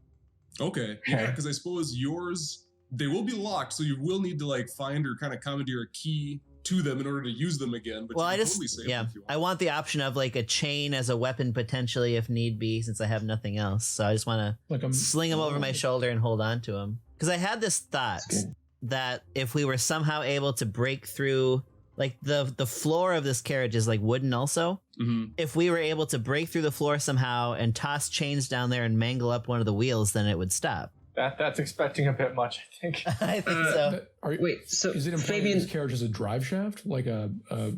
Okay, yeah, because I suppose yours, they will be locked, so you will need to like find or kind of commandeer a key to them in order to use them again. But Well, you I can just, totally save yeah, them if you want. I want the option of like a chain as a weapon potentially if need be, since I have nothing else. So I just want Like to sling them over my shoulder and hold on to them. Because I had this thought That's good. that if we were somehow able to break through, like the floor of this carriage is like wooden also. Mhm. If we were able to break through the floor somehow and toss chains down there and mangle up one of the wheels, then it would stop. That's expecting a bit much, I think. I think so. Wait, so Is it implying Fabian, this carriage is a drive shaft? Like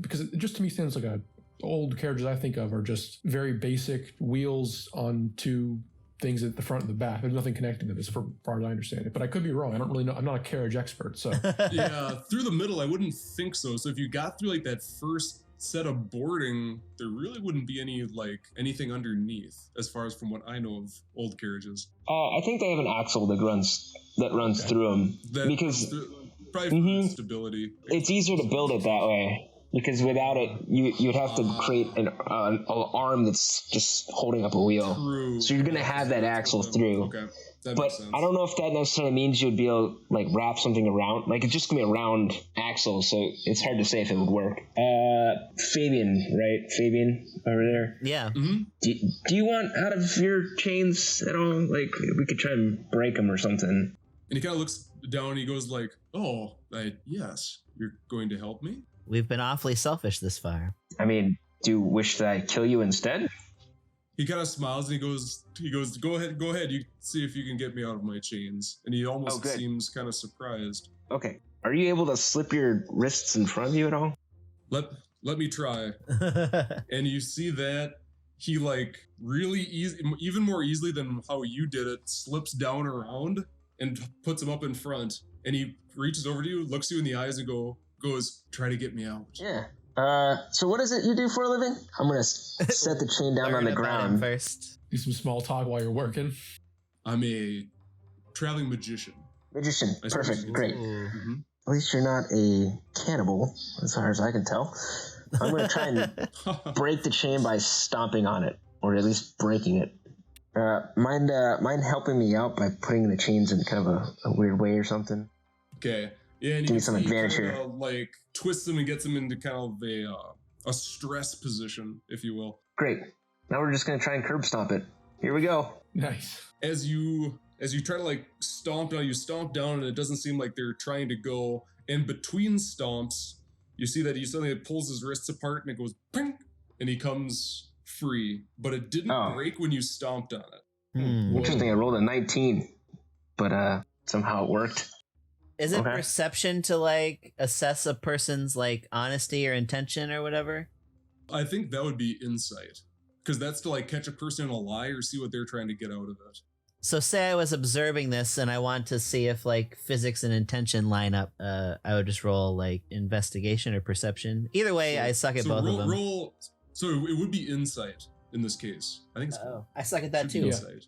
because it just to me sounds like old carriages I think of are just very basic wheels on two things at the front and the back. There's nothing connecting them, as far as I understand it. But I could be wrong. I don't really know. I'm not a carriage expert, so Yeah, through the middle, I wouldn't think so. So if you got through like that first set of boarding, there really wouldn't be anything underneath, as far as from what I know of old carriages. I think they have an axle that runs through them That because probably for Mhm. stability. it's easier to build it that way. Because without it, you'd have to create an arm that's just holding up a wheel. True. So you're gonna have that axle through. Okay, that But makes sense. I don't know if that necessarily means you'd be able to like wrap something around. Like it's just gonna be a round axle, so it's hard to say if it would work. Fabian, right? Fabian over there. Yeah. Mhm. Do you want out of your chains at all? Like we could try and break them or something. And he kind of looks down. And he goes like, "Oh, yes, you're going to help me." We've been awfully selfish this far. I mean, do you wish that I kill you instead? He kind of smiles and he goes, go ahead, you see if you can get me out of my chains. And he almost seems kind of surprised. Okay. Are you able to slip your wrists in front of you at all? Let me try. And you see that he like really easy, even more easily than how you did it, slips down around and puts him up in front. And he reaches over to you, looks you in the eyes and goes, try to get me out. Yeah. So what is it you do for a living? I'm going to set the chain down on the ground. First. Do some small talk while you're working. I'm a traveling magician. Magician. Perfect. Great. Mm-hmm. At least you're not a cannibal, as far as I can tell. I'm going to try and break the chain by stomping on it, or at least breaking it. Mind helping me out by putting the chains in kind of a weird way or something? Okay. Yeah, and give me some advantage here. Like twists them and gets them into kind of a stress position, if you will. Great. Now we're just going to try and curb stomp it. Here we go. Nice. As you try to like stomp down, you stomp down and it doesn't seem like they're trying to go. And between stomps, you see that he suddenly pulls his wrists apart and it goes ping, and he comes free. But it didn't break when you stomped on it. Interesting. I rolled a 19, but somehow it worked. Is it perception to like assess a person's like honesty or intention or whatever? I think that would be insight, because that's to like catch a person in a lie or see what they're trying to get out of it. So say I was observing this and I want to see if like physics and intention line up. I would just roll like investigation or perception. Either way, I suck at both of them. So it would be insight in this case. I think. I suck at that too. Insight.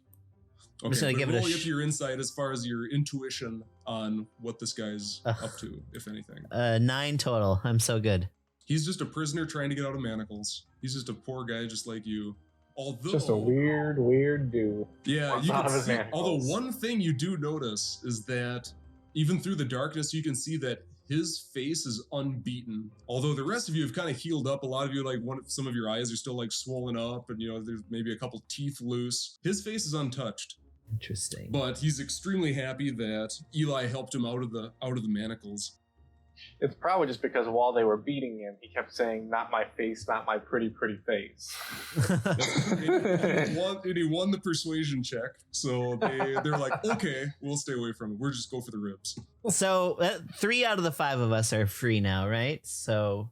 I'm just gonna give it roll up your insight as far as your intuition on what this guy's up to, if anything. 9 total. I'm so good. He's just a prisoner trying to get out of manacles. He's just a poor guy just like you. Although, just a weird dude. Yeah, you can see, although one thing you do notice is that even through the darkness, you can see that his face is unbeaten. Although the rest of you have kind of healed up. A lot of you, like some of your eyes are still like swollen up, and there's maybe a couple teeth loose. His face is untouched. Interesting. But he's extremely happy that Eli helped him out of the manacles. It's probably just because while they were beating him, he kept saying, "Not my face, not my pretty face." and he won the persuasion check, so they're like, "Okay, we'll stay away from it. We'll just go for the ribs." So 3 out of the 5 of us are free now, right? So,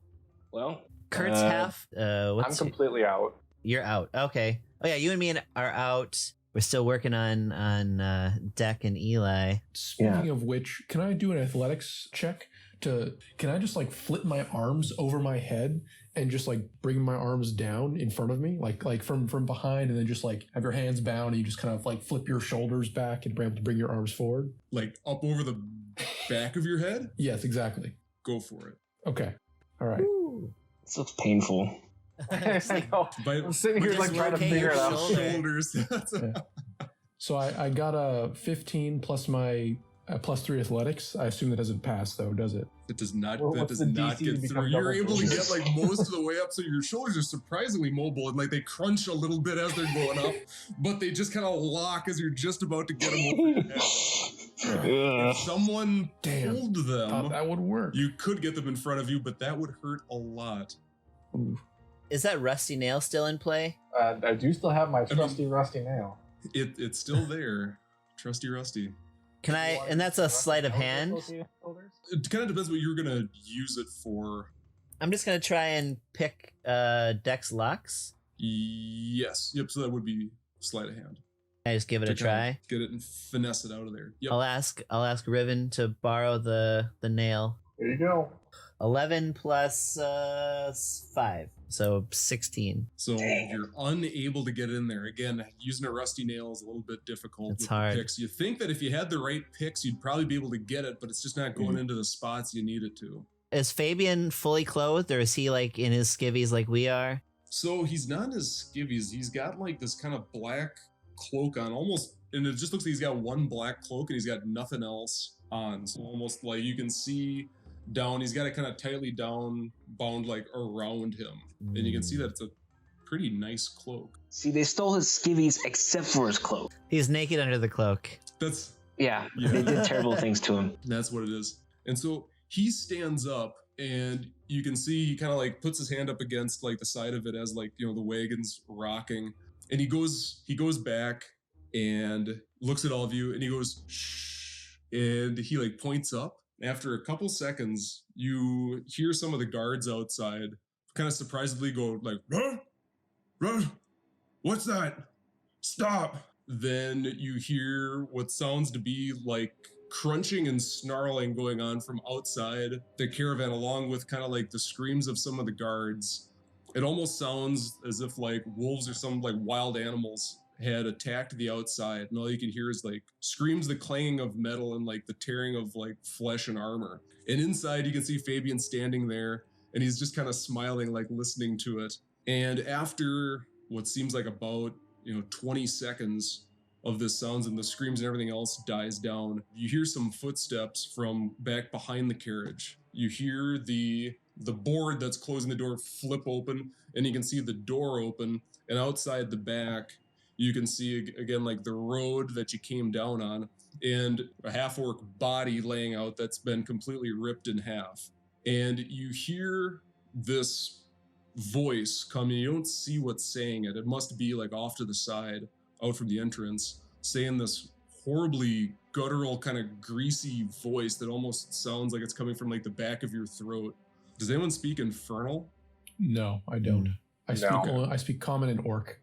well, Kurt's half. I'm completely out. You're out. Okay. Oh yeah, you and me are out. We're still working on Deck and Eli. Speaking of which, can I do an athletics check? Can I just like flip my arms over my head and just like bring my arms down in front of me, like from behind, and then just like have your hands bound and you just kind of like flip your shoulders back and bring your arms forward, like up over the back of your head? Yes, exactly. Go for it. Okay. All right. Ooh. This looks painful. I'm sitting here like trying to figure it out. Shoulders. So I got a 15 plus my plus 3 athletics. I assume that doesn't pass though, does it? It does not. That does not get through. You're able to get like most of the way up, so your shoulders are surprisingly mobile, and like they crunch a little bit as they're going up, but they just kind of lock as you're just about to get them over your head. If someone pulled them, that would work. You could get them in front of you, but that would hurt a lot. Ooh. Is that rusty nail still in play? I do still have my trusty rusty nail. It's still there, trusty rusty. Can I? And that's a sleight of hand. It kind of depends what you're gonna use it for. I'm just gonna try and pick Dex locks. Yes. Yep. So that would be sleight of hand. I just give it a try. Get it and finesse it out of there. Yep. I'll ask Riven to borrow the nail. There you go. 11 plus 5, so 16. So you're unable to get in there. Again, using a rusty nail is a little bit difficult. It's with hard. The picks. You think that if you had the right picks, you'd probably be able to get it, but it's just not going into the spots you need it to. Is Fabian fully clothed, or is he like in his skivvies like we are? So he's not in his skivvies. He's got like this kind of black cloak on, almost, and it just looks like he's got one black cloak and he's got nothing else on. So almost like you can see down, he's got it kind of tightly down, bound like around him, and you can see that it's a pretty nice cloak. See, they stole his skivvies except for his cloak. He's naked under the cloak. Yeah. They did terrible things to him. That's what it is. And so he stands up and you can see he kind of like puts his hand up against like the side of it as like, you know, the wagon's rocking, and he goes back and looks at all of you and he goes, shh, and he like points up. After a couple seconds, you hear some of the guards outside kind of surprisingly go like, "Run! What's that? Stop!" Then you hear what sounds to be like crunching and snarling going on from outside the caravan, along with kind of like the screams of some of the guards. It almost sounds as if like wolves or some like wild animals had attacked the outside, and all you can hear is like screams, the clanging of metal, and like the tearing of like flesh and armor. And inside you can see Fabian standing there, and he's just kind of smiling, like listening to it. And after what seems like about 20 seconds of the sounds and the screams and everything else dies down, you hear some footsteps from back behind the carriage. You hear the board that's closing the door flip open, and you can see the door open, and outside the back you can see again like the road that you came down on, and a half-orc body laying out that's been completely ripped in half. And you hear this voice coming. You don't see what's saying it. It must be like off to the side, out from the entrance, saying this horribly guttural, kind of greasy voice that almost sounds like it's coming from like the back of your throat. Does anyone speak Infernal? No, I don't. I speak Common and Orc.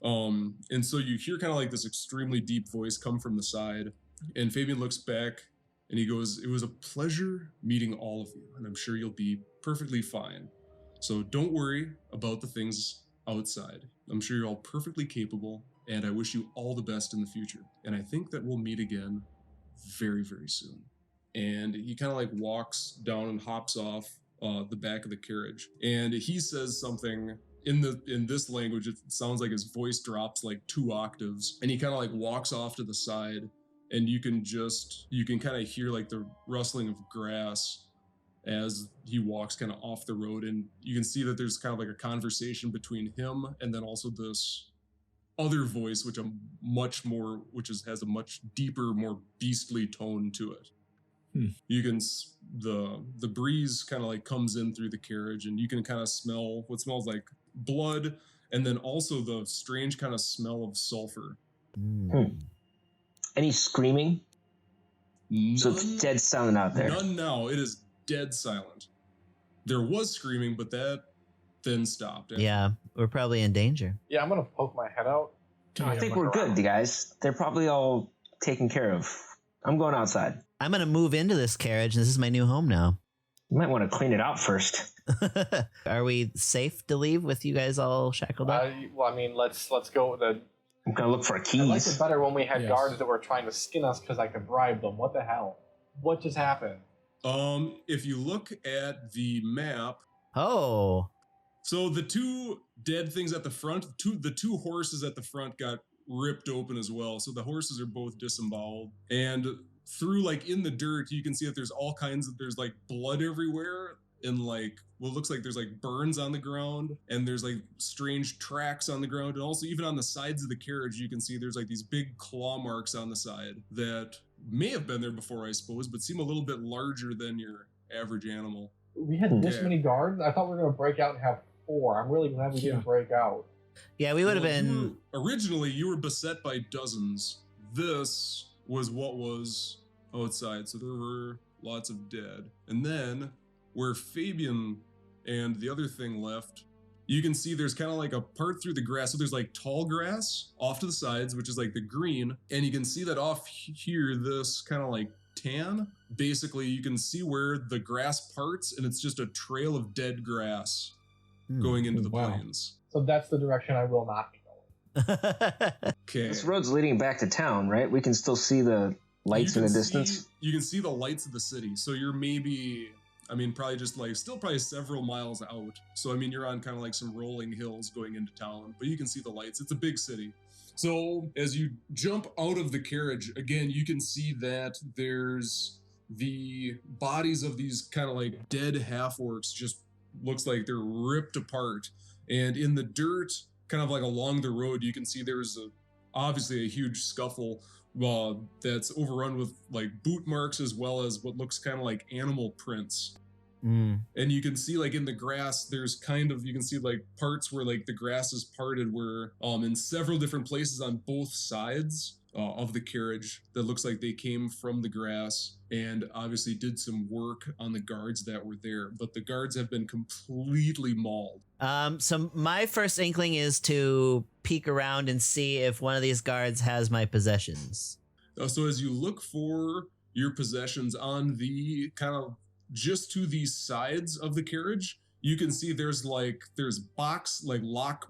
And so you hear kind of like this extremely deep voice come from the side, and Fabian looks back and he goes, "It was a pleasure meeting all of you, and I'm sure you'll be perfectly fine. So don't worry about the things outside. I'm sure you're all perfectly capable, and I wish you all the best in the future. And I think that we'll meet again very, very soon." And he kind of like walks down and hops off the back of the carriage, and he says something in this language. It sounds like his voice drops like 2 octaves, and he kind of like walks off to the side, and you can kind of hear like the rustling of grass as he walks kind of off the road, and you can see that there's kind of like a conversation between him and then also this other voice, which has a much deeper, more beastly tone to it. You can the breeze kind of like comes in through the carriage, and you can kind of smell what smells like blood, and then also the strange kind of smell of sulfur. Any screaming? None, so it's dead silent out there. None now. It is dead silent. There was screaming, but that then stopped. Yeah, we're probably in danger. Yeah, I'm gonna poke my head out. I think we're good, guys. They're probably all taken care of. I'm going outside. I'm going to move into this carriage, and this is my new home now. You might want to clean it out first. Are we safe to leave with you guys all shackled up? Well, I mean, let's go with the... I'm going to look for keys. I liked it better when we had guards that were trying to skin us because I could bribe them. What the hell? What just happened? If you look at the map... Oh. So the 2 dead things at the front, the two horses at the front got ripped open as well. So the horses are both disemboweled. And through like in the dirt, you can see that there's like blood everywhere, and like what looks like there's like burns on the ground, and there's like strange tracks on the ground. And also even on the sides of the carriage, you can see there's like these big claw marks on the side that may have been there before, I suppose, but seem a little bit larger than your average animal. We had this many guards? I thought we were going to break out and have 4. I'm really glad we didn't break out. Yeah, we would have been... Originally, you were beset by dozens. This was what was outside, so there were lots of dead. And then, where Fabian and the other thing left, you can see there's kind of like a part through the grass. So there's like tall grass off to the sides, which is like the green. And you can see that off here, this kind of like tan. Basically, you can see where the grass parts, and it's just a trail of dead grass going into the plains. So that's the direction I will not be going. Okay. This road's leading back to town, right? We can still see the lights in the distance. You can see the lights of the city. So you're maybe, probably just like still probably several miles out. So you're on kind of like some rolling hills going into town, but you can see the lights. It's a big city. So as you jump out of the carriage, again, you can see that there's the bodies of these kind of like dead half-orcs, just looks like they're ripped apart. And in the dirt, kind of like along the road, you can see there's obviously a huge scuffle that's overrun with like boot marks, as well as what looks kind of like animal prints Mm. And you can see like in the grass, there's kind of, you can see like parts where like the grass is parted where in several different places on both sides of the carriage that looks like they came from the grass and obviously did some work on the guards that were there. But the guards have been completely mauled. So my first inkling is to peek around and see if one of these guards has my possessions. So as you look for your possessions on the kind of just to the sides of the carriage, you can see there's lock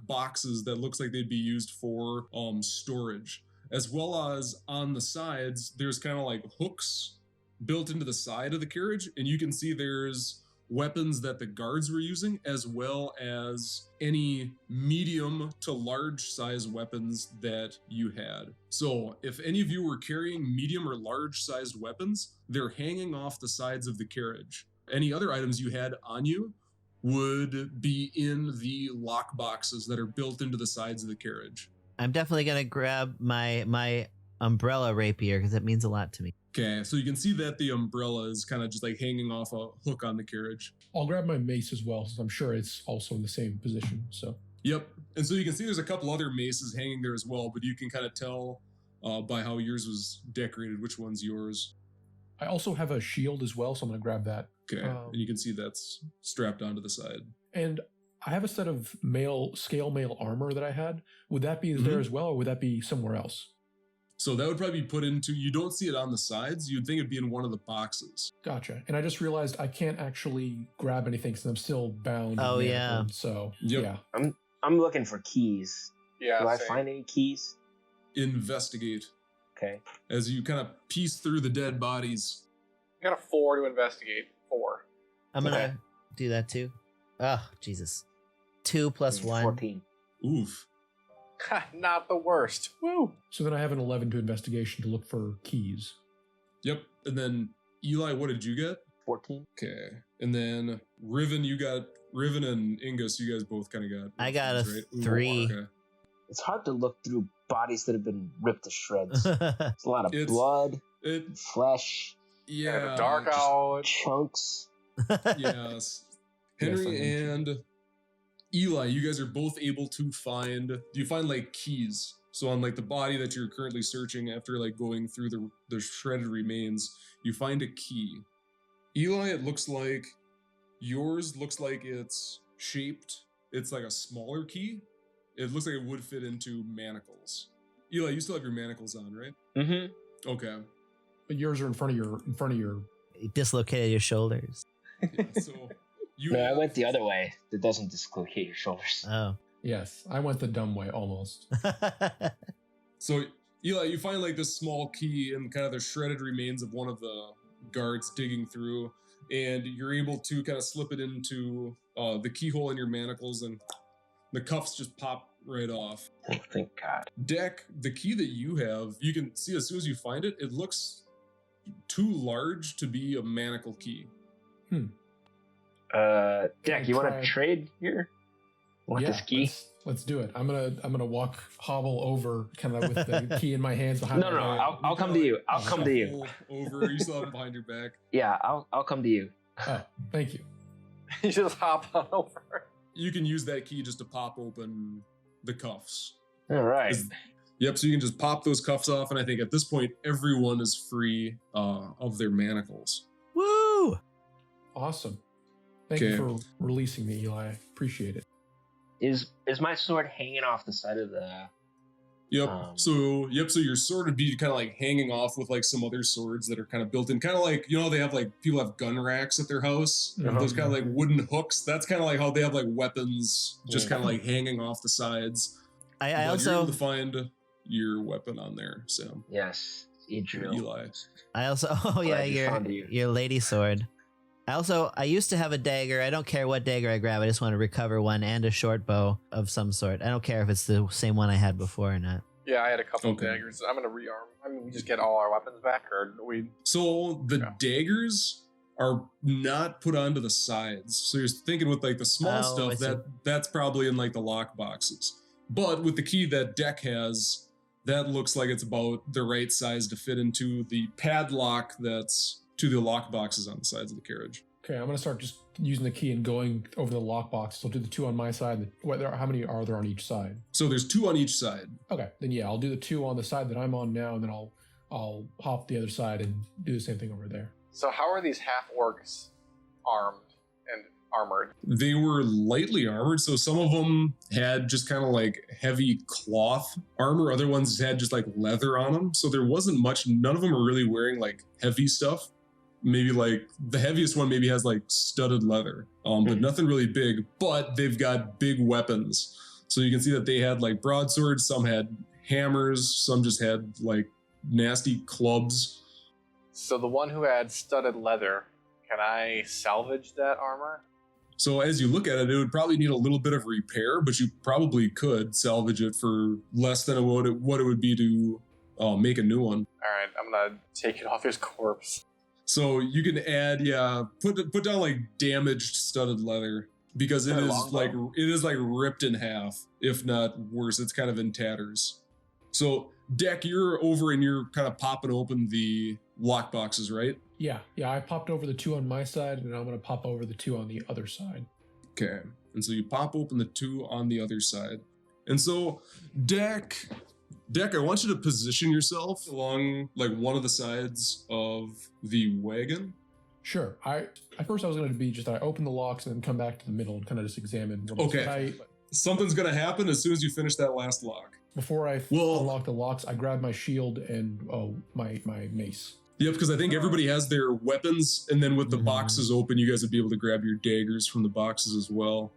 boxes that looks like they'd be used for storage, as well as on the sides there's kind of like hooks built into the side of the carriage, and you can see there's weapons that the guards were using, as well as any medium to large size weapons that you had. So if any of you were carrying medium or large sized weapons, they're hanging off the sides of the carriage. Any other items you had on you would be in the lock boxes that are built into the sides of the carriage. I'm definitely going to grab my umbrella rapier because it means a lot to me. Okay, so you can see that the umbrella is kind of just like hanging off a hook on the carriage. I'll grab my mace as well, since I'm sure it's also in the same position. So. Yep, and so you can see there's a couple other maces hanging there as well, but you can kind of tell by how yours was decorated which one's yours. I also have a shield as well, so I'm going to grab that. Okay, and you can see that's strapped onto the side. And I have a set of scale mail armor that I had. Would that be there as well, or would that be somewhere else? So that would probably be put into, you don't see it on the sides. You'd think it'd be in one of the boxes. Gotcha. And I just realized I can't actually grab anything since I'm still bound. Oh, yeah. So, yep. Yeah. I'm looking for keys. Yeah. Do I same. find any keys? Investigate. Okay. As you kind of piece through the dead bodies. I got a 4 to investigate. 4. I'm going to do that too. Oh, Jesus. 2 plus 1. 14. Oof. Not the worst. Woo. So then I have an 11 to investigation to look for keys. Yep. And then Eli, what did you get? 14. Okay. And then Riven and Ingus, you guys both kind of got. I got a right? 3. Okay. It's hard to look through bodies that have been ripped to shreds. It's a lot of blood, flesh, Yeah. Dark out. chunks. Yes. Henry and Eli, you guys are both able to find, you find like keys. So on like the body that you're currently searching after like going through the shredded remains, you find a key. Eli, it looks like yours looks like it's shaped. It's like a smaller key. It looks like it would fit into manacles. Eli, you still have your manacles on, right? Mm-hmm. Okay. But yours are in front of your. You dislocated your shoulders. Yeah, so you. No, I went the other way. That doesn't dislocate your shoulders. Oh. Yes, I went the dumb way almost. So Eli, you find like this small key and kind of the shredded remains of one of the guards digging through, and you're able to kind of slip it into the keyhole in your manacles, and the cuffs just pop right off. Oh, thank God. Deck, the key that you have, you can see as soon as you find it, it looks too large to be a manacle key. Deck, you want to trade here? Want this key? Let's do it. I'm gonna hobble over, kind of with the key in my hands behind. No, I'll come to you. I'll come to you. Over, you still have it behind your back. Yeah, I'll come to you. Oh, thank you. You just hop on over. You can use that key just to pop open the cuffs. All right. Yep, so you can just pop those cuffs off, and I think at this point, everyone is free of their manacles. Woo! Awesome. Thank you for releasing me, Eli. I appreciate it. Is my sword hanging off the side of the... Yep. So your sword would be kind of like hanging off with like some other swords that are kind of built in, kind of like, you know, they have like, people have gun racks at their house. Uh-huh. Those kind of like wooden hooks. That's kind of like how they have like weapons just kind of like hanging off the sides. I But also you're able to find your weapon on there, Sam. Yes, Adriel. Eli. I also your lady sword. I used to have a dagger. I don't care what dagger I grab. I just want to recover one and a short bow of some sort. I don't care if it's the same one I had before or not. Yeah, I had a couple of daggers. I'm gonna rearm. I mean, we just get all our weapons back, or we? So the daggers are not put onto the sides. So you're thinking with like the small stuff that's probably in like the lock boxes. But with the key that Deck has, that looks like it's about the right size to fit into the padlock that's to the lock boxes on the sides of the carriage. Okay, I'm gonna start just using the key and going over the lockbox. So I'll do the 2 on my side. How many are there on each side? So there's 2 on each side. Okay, then yeah, I'll do the 2 on the side that I'm on now, and then I'll hop the other side and do the same thing over there. So how are these half orcs armed and armored? They were lightly armored, so some of them had just kind of like heavy cloth armor. Other ones had just like leather on them. So there wasn't much. None of them are really wearing like heavy stuff. Maybe like the heaviest one maybe has like studded leather, but nothing really big. But they've got big weapons. So you can see that they had like broadswords, some had hammers, some just had like nasty clubs. So the one who had studded leather, can I salvage that armor? So as you look at it, it would probably need a little bit of repair, but you probably could salvage it for less than what it would be to make a new one. All right, I'm gonna take it off his corpse. So you can add, put down like damaged studded leather, because it is like ripped in half, if not worse. It's kind of in tatters. So Deck, you're over and you're kind of popping open the lock boxes, right? Yeah, I popped over the 2 on my side, and I'm going to pop over the 2 on the other side. Okay, and so you pop open the 2 on the other side. And so, Deck, I want you to position yourself along like one of the sides of the wagon. Sure. At first I was going to be just I open the locks and then come back to the middle and kind of just examine. Okay. Something's going to happen as soon as you finish that last lock. Before I unlock the locks, I grab my shield and my mace. Yep, because I think everybody has their weapons, and then with the boxes open, you guys would be able to grab your daggers from the boxes as well.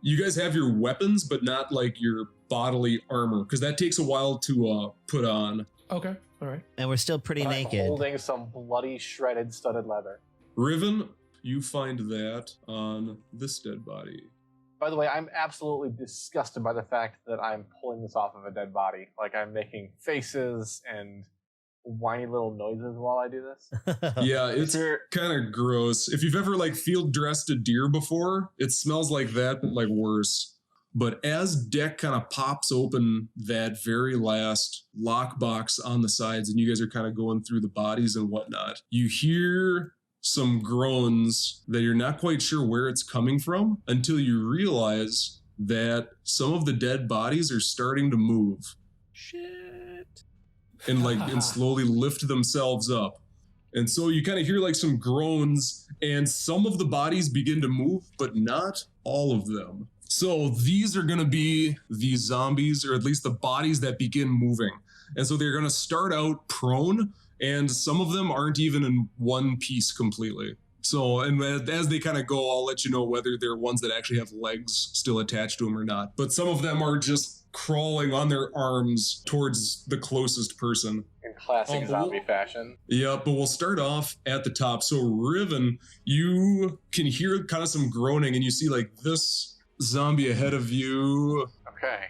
You guys have your weapons, but not like your bodily armor, because that takes a while to put on. Okay, all right. And we're still pretty naked. I'm holding some bloody, shredded, studded leather. Riven, you find that on this dead body. By the way, I'm absolutely disgusted by the fact that I'm pulling this off of a dead body. Like, I'm making faces and whiny little noises while I do this. Yeah, it's kind of gross. If you've ever like field dressed a deer before, it smells like that, but like worse. But as Deck kind of pops open that very last lockbox on the sides, and you guys are kind of going through the bodies and whatnot, you hear some groans that you're not quite sure where it's coming from until you realize that some of the dead bodies are starting to move. Shit. And slowly lift themselves up. And so you kind of hear like some groans, and some of the bodies begin to move, but not all of them. So these are going to be the zombies, or at least the bodies that begin moving. And so they're going to start out prone, and some of them aren't even in one piece completely. So, and as they kind of go, I'll let you know whether they're ones that actually have legs still attached to them or not. But some of them are just crawling on their arms towards the closest person. In classic zombie fashion. Yeah, but we'll start off at the top. So Riven, you can hear kind of some groaning, and you see like this zombie ahead of you. Okay.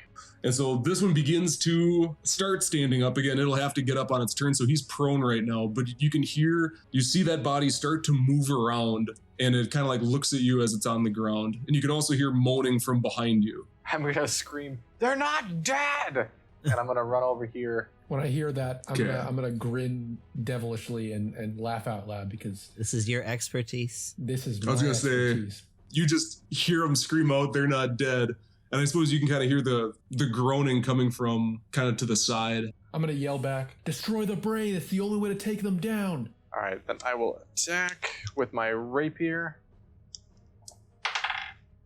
And so this one begins to start standing up again. It'll have to get up on its turn, so he's prone right now. But you see that body start to move around, and it kind of like looks at you as it's on the ground. And you can also hear moaning from behind you. I'm going to scream, "They're not dead!" And I'm going to run over here. When I hear that, I'm gonna grin devilishly and laugh out loud, because this is your expertise. This is I was my gonna expertise. say, you just hear them scream out, "They're not dead." And I suppose you can kind of hear the groaning coming from kind of to the side. I'm going to yell back, "Destroy the brain. It's the only way to take them down." All right, then I will attack with my rapier.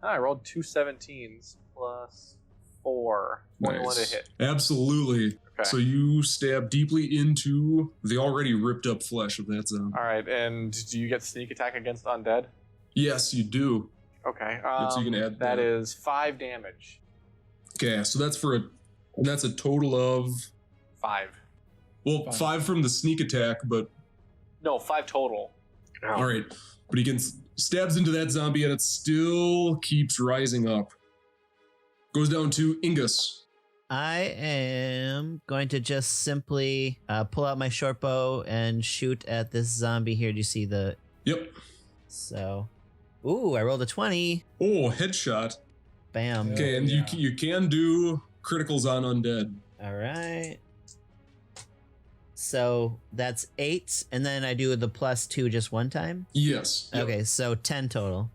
I rolled 2 17s plus 4. 21 to hit. Absolutely. Okay. So you stab deeply into the already ripped up flesh of that zombie. All right, and do you get sneak attack against undead? Yes, you do. Okay. So you can add that is 5 damage. Okay, so that's a total of 5. Well, 5 from the sneak attack, but no, 5 total. All right, but he stabs into that zombie, and it still keeps rising up. Goes down to Ingus. I am going to just simply pull out my short bow and shoot at this zombie here. Do you see the? Yep. So, ooh, I rolled a 20. Oh, headshot. Bam. Okay, and you can do criticals on undead. All right. So that's 8, and then I do the +2 just one time? Yes. Yep. Okay, so 10 total.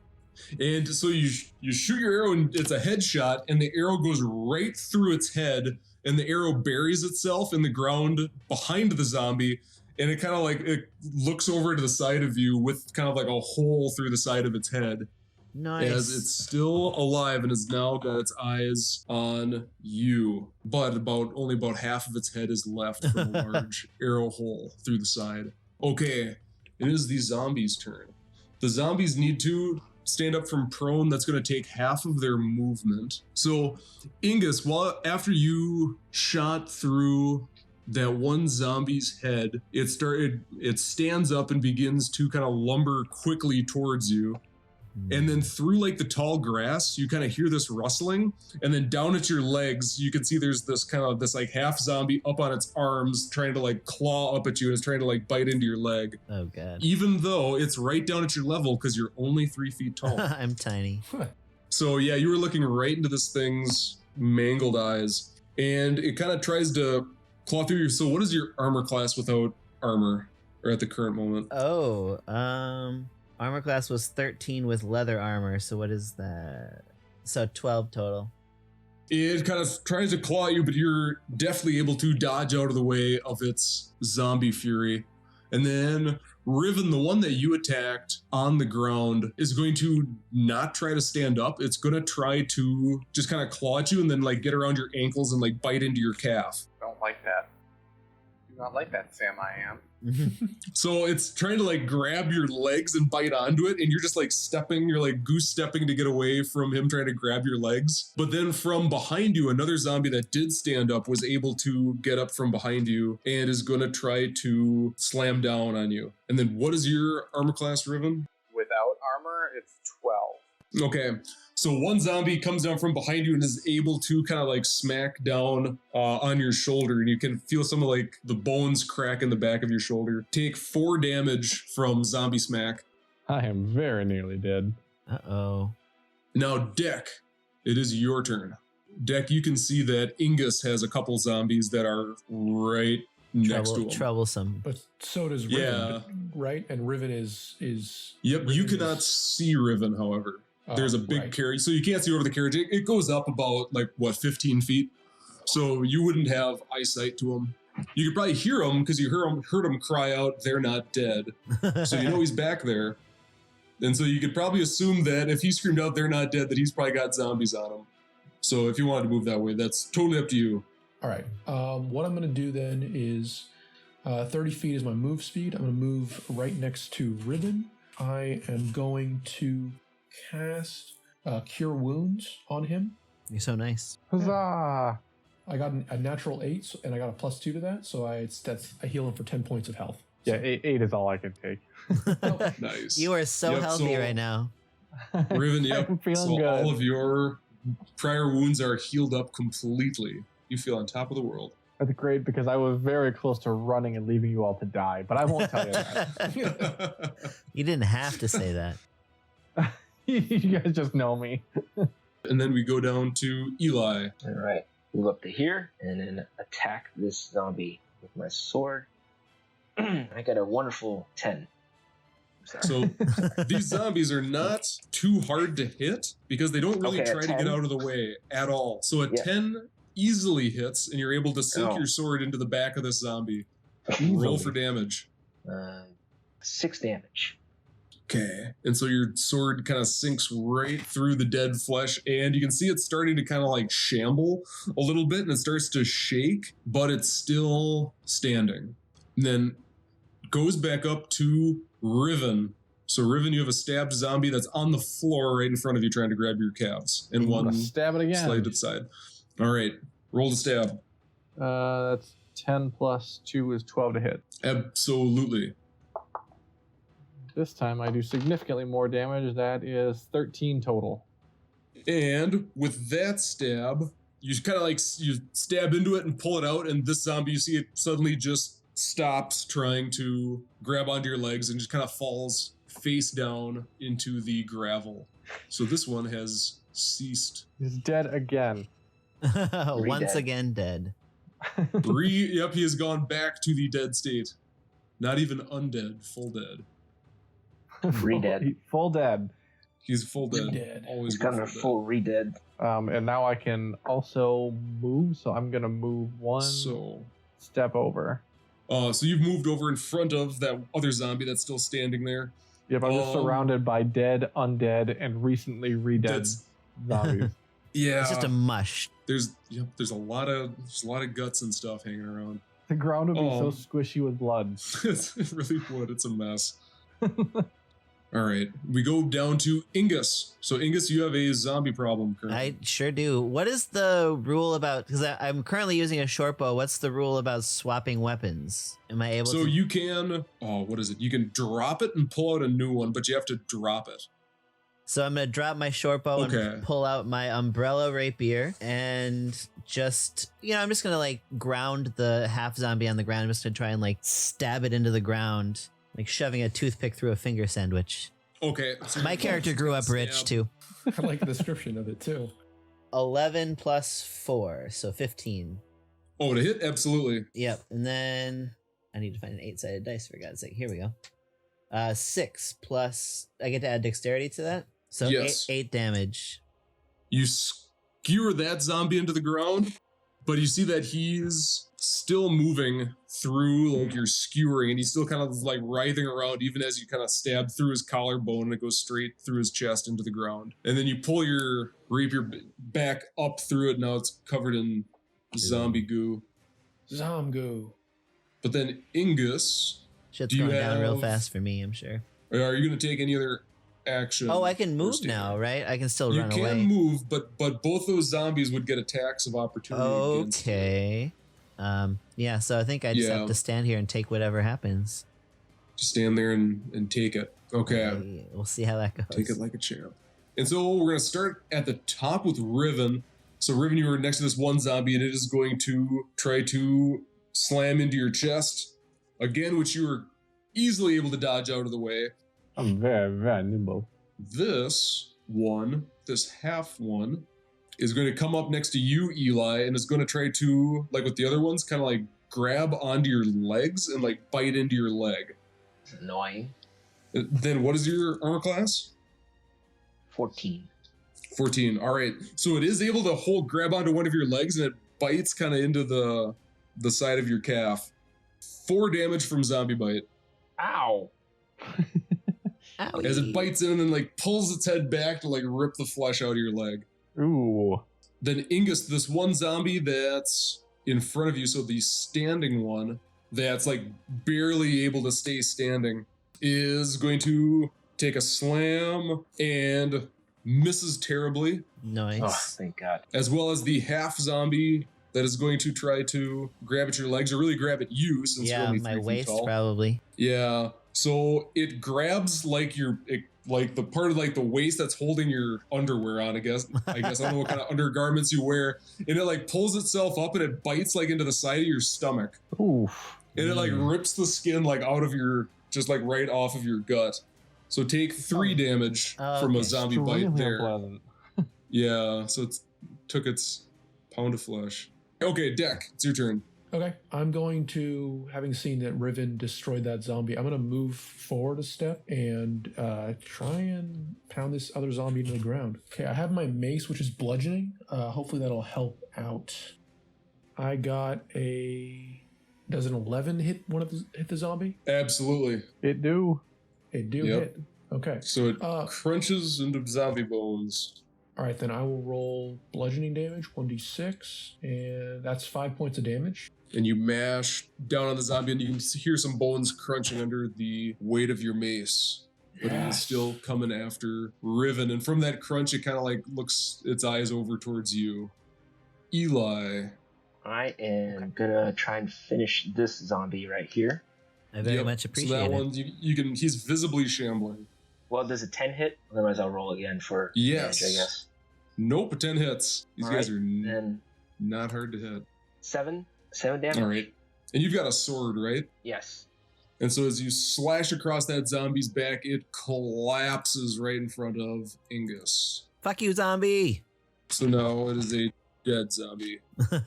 And so you shoot your arrow, and it's a headshot, and the arrow goes right through its head, and the arrow buries itself in the ground behind the zombie, and it kind of like it looks over to the side of you with kind of like a hole through the side of its head. Nice. As it's still alive and has now got its eyes on you, but only about half of its head is left from a large arrow hole through the side. Okay, it is the zombies' turn. The zombies need to stand up from prone. That's going to take half of their movement. So, Ingus, after you shot through that one zombie's head, it stands up and begins to kind of lumber quickly towards you. And then through like the tall grass, you kind of hear this rustling, and then down at your legs, you can see there's this like half zombie up on its arms trying to like claw up at you, and it's trying to like bite into your leg. Oh god. Even though it's right down at your level because you're only 3 feet tall. I'm tiny. So yeah, you were looking right into this thing's mangled eyes, and it kind of tries to claw through you. So what is your armor class without armor, or at the current moment? Armor class was 13 with leather armor, so what is that? So 12 total. It kind of tries to claw at you, but you're definitely able to dodge out of the way of its zombie fury. And then Riven, the one that you attacked on the ground, is going to not try to stand up. It's going to try to just kind of claw at you and then like get around your ankles and like bite into your calf. Don't like that. Do not like that, Sam. I am. So it's trying to like grab your legs and bite onto it, and you're just like you're like goose stepping to get away from him trying to grab your legs. But then from behind you, another zombie that did stand up was able to get up from behind you and is going to try to slam down on you. And then what is your armor class, Riven? Without armor, it's 12. Okay. So one zombie comes down from behind you and is able to kind of like smack down on your shoulder, and you can feel some of like the bones crack in the back of your shoulder. Take 4 damage from zombie smack. I am very nearly dead. Uh-oh. Now, Deck, it is your turn. Deck, you can see that Ingus has a couple zombies that are right next to him. Troublesome. But so does Riven, Yeah. right? And Riven is Yep, Riven you cannot is- see Riven, however. There's a big right. carriage, so you can't see over the carriage. It goes up about, 15 feet. So you wouldn't have eyesight to him. You could probably hear him because you heard him cry out, "They're not dead." So you know he's back there. And so you could probably assume that if he screamed out, "They're not dead," that he's probably got zombies on him. So if you wanted to move that way, that's totally up to you. All right. What I'm going to do then is 30 feet is my move speed. I'm going to move right next to Riven. I am going to cast Cure Wounds on him. You're so nice. Huzzah! I got a natural 8, and I got a +2 to that, so I heal him for 10 points of health. Yeah, 8 is all I can take. Nice. You are so Yep, healthy right now. Riven, yep. I'm feeling So good. all of your prior wounds are healed up completely. You feel on top of the world. That's great because I was very close to running and leaving you all to die, but I won't tell you that. You didn't have to say that. You guys just know me. And then we go down to Eli. All right, move up to here and then attack this zombie with my sword. I got a wonderful 10. So these zombies are not too hard to hit because they don't really Okay, a try to get 10? out of the way at all. So a Yeah. 10 easily hits, and you're able to sink Oh. your sword into the back of this zombie. Easily. Roll for damage. 6 damage. Okay. And so your sword kind of sinks right through the dead flesh, and you can see it's starting to kind of like shamble a little bit, and it starts to shake, but it's still standing. And then goes back up to Riven. So Riven, you have a stabbed zombie that's on the floor right in front of you trying to grab your calves. And I'm one gonna stab it again. slide to the side. All right. Roll to stab. That's 10 plus 2 is 12 to hit. Absolutely. This time I do significantly more damage. That is 13 total. And with that stab, you kind of like you stab into it and pull it out, and this zombie, you see it suddenly just stops trying to grab onto your legs and just kind of falls face down into the gravel. So this one has ceased. He's dead again. Once dead. again dead. Yep, he has gone back to the dead state. Not even undead, full dead. Free dead. Full dead. He's full dead. Dead. Always He's got a full full re-dead. And now I can also move, so I'm gonna move one So, step over. so you've moved over in front of that other zombie that's still standing there. Yep, I'm just surrounded by dead, undead, and recently re-dead That's- zombies. Yeah, It's just a mush. there's a lot of guts and stuff hanging around. The ground would be so Oh. squishy with blood. It really would. It's a mess. All right, we go down to Ingus. So Ingus, you have a zombie problem currently. I sure do. What is the rule about? Because I'm currently using a short bow. What's the rule about swapping weapons? Am I able So to? you can, what is it? You can drop it and pull out a new one, but you have to drop it. So I'm gonna drop my short bow Okay. and pull out my umbrella rapier and just, I'm just gonna like ground the half zombie on the ground. I'm just gonna try and like stab it into the ground, like shoving a toothpick through a finger sandwich. Okay. So My character grew up rich Stab. too. I like the description of it too. 11 plus 4, so 15. Oh, to hit? Absolutely. Yep, and then I need to find an 8-sided dice for God's sake. Here we go. 6 plus. I get to add dexterity to that, so Yes. 8 damage. You skewer that zombie into the ground, but you see that he's still moving through like your skewering, and he's still kind of like writhing around even as you kind of stab through his collarbone and it goes straight through his chest into the ground. And then you pull your rapier back up through it. Now it's covered in zombie goo. Zomgoo. But then Ingus, Shit's Do you going down real have- fast for me, I'm sure. are you going to take any other action? Oh, I can move first now, aid? right? I can still You run can away. move, but both those zombies would get attacks of opportunity. against you. Okay. Yeah, so I think I just Yeah. have to stand here and take whatever happens. Just stand there and take it. Okay. We'll see how that goes. Take it like a champ. And so we're going to start at the top with Riven. So Riven, you are next to this one zombie, and it is going to try to slam into your chest. Again, which you were easily able to dodge out of the way. I'm very, very nimble. This half one, is going to come up next to you, Eli, and is going to try to, like with the other ones, kind of like grab onto your legs and like bite into your leg. It's annoying. Then what is your armor class? 14. 14. All right. So it is able to grab onto one of your legs, and it bites kind of into the side of your calf. 4 damage from zombie bite. Ow! Owie. As it bites in and then like pulls its head back to like rip the flesh out of your leg. Ooh. Then Ingus, this one zombie that's in front of you, so the standing one that's like barely able to stay standing, is going to take a slam and misses terribly, Nice. Oh, thank God. as well as the half zombie that is going to try to grab at your legs, or really grab at you since you're Yeah, only my 3 feet waist tall. probably. Yeah. So it grabs like like the part of like the waist that's holding your underwear on, I guess. I don't know what kind of undergarments you wear. And it like pulls itself up and it bites like into the side of your stomach. Oof. And it like rips the skin like out of your, just like right off of your gut. So take 3 damage from Okay. a zombie bite Extremely there. unpleasant. Yeah, so it took its pound of flesh. Okay, Deck, it's your turn. Okay, I'm going to, having seen that Riven destroyed that zombie, I'm going to move forward a step and try and pound this other zombie into the ground. Okay, I have my mace, which is bludgeoning. Hopefully that'll help out. I got does an 11 hit hit the zombie? Absolutely. It do. It do Yep. hit. Okay. So it Uh, crunches into zombie bones. All right, then I will roll bludgeoning damage, 1d6, and that's 5 points of damage. And you mash down on the zombie, and you can hear some bones crunching under the weight of your mace. But it is Yes. still coming after Riven. And from that crunch, it kind of like looks its eyes over towards you. Eli. I am gonna try and finish this zombie right here. I very Yep. much appreciate So that it. one, you can. He's visibly shambling. Well, does a 10 hit? Otherwise, I'll roll again for Yes. damage, I guess. Nope, 10 hits. These guys Alright, are Then not hard to hit. 7 damage. All right. And you've got a sword, right? Yes. And so as you slash across that zombie's back, it collapses right in front of Ingus. Fuck you, zombie! So now it is a dead zombie.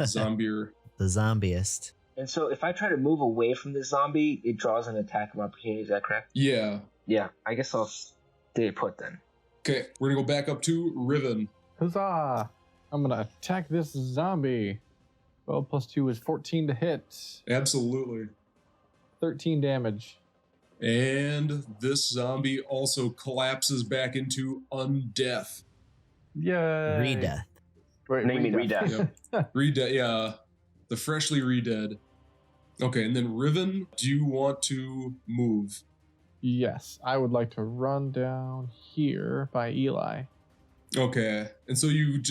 Zombier. The zombiest. And so if I try to move away from this zombie, it draws an attack of opportunity. Is that correct? Yeah. Yeah. I guess I'll stay put then. Okay, we're gonna go back up to Riven. Huzzah! I'm gonna attack this zombie. 12 plus 2 is 14 to hit. Absolutely. 13 damage. And this zombie also collapses back into undeath. Yay! Redeath. Wait, No, you mean redeath. Yep. Redead, yeah. The freshly redead. Okay, and then Riven, do you want to move? Yes, I would like to run down here by Eli. Okay, and so you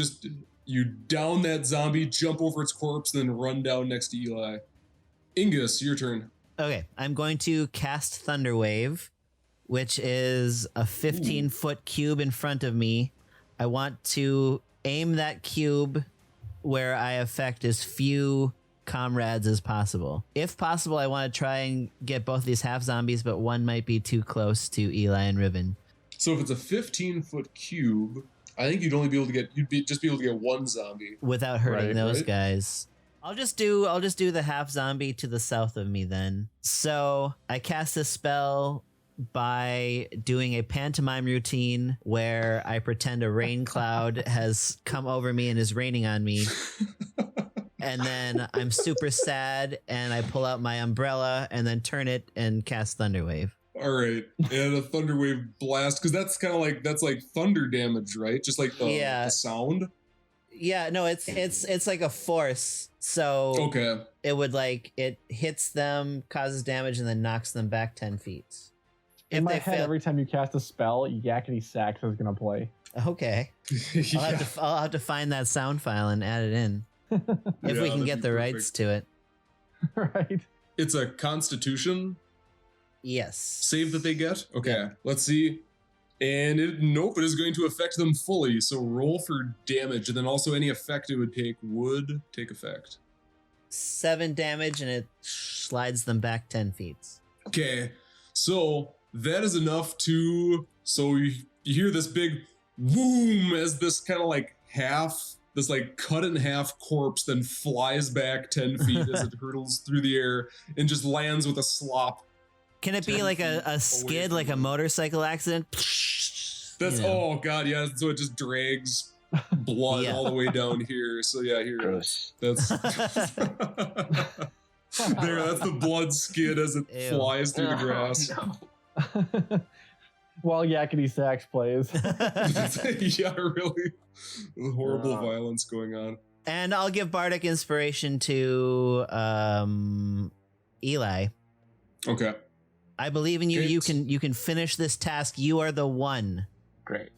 down that zombie, jump over its corpse, then run down next to Eli. Ingus, your turn. Okay, I'm going to cast Thunderwave, which is a 15-foot cube in front of me. I want to aim that cube where I affect as few comrades as possible. If possible, I want to try and get both these half zombies, but one might be too close to Eli and Riven. So if it's a 15-foot cube, I think you'd just be able to get one zombie Without hurting those right? guys. I'll just do the half zombie to the south of me then. So I cast a spell by doing a pantomime routine where I pretend a rain cloud has come over me and is raining on me. And then I'm super sad and I pull out my umbrella and then turn it and cast Thunderwave. All right, and a thunderwave blast, because that's like thunder damage, right? Just like the sound. Yeah, no, it's like a force. So Okay. it would it hits them, causes damage, and then knocks them back 10 feet. In my head, every time you cast a spell, Yakety Sax is gonna play. Okay, I'll have to find that sound file and add it in if we can get the rights to it. Right. It's a Constitution Yes. save that they get. Okay, Yeah. let's see. And it is going to affect them fully. So roll for damage, and then also any effect it would take effect. 7 damage, and it slides them back 10 feet. Okay, so that is enough to. So you hear this big boom as this kind of this cut in half corpse then flies back 10 feet as it hurtles through the air and just lands with a slop. Can it be like a skid, like a motorcycle accident? That's oh god, yeah. So it just drags blood all the way down here. So yeah, here Gross. that's there. That's the blood skid as it flies through the grass. No. While Yakety Sax plays. Yeah, really horrible violence going on. And I'll give Bardic Inspiration to Eli. Okay. I believe in you. Great. You can finish this task. You are the one. Great.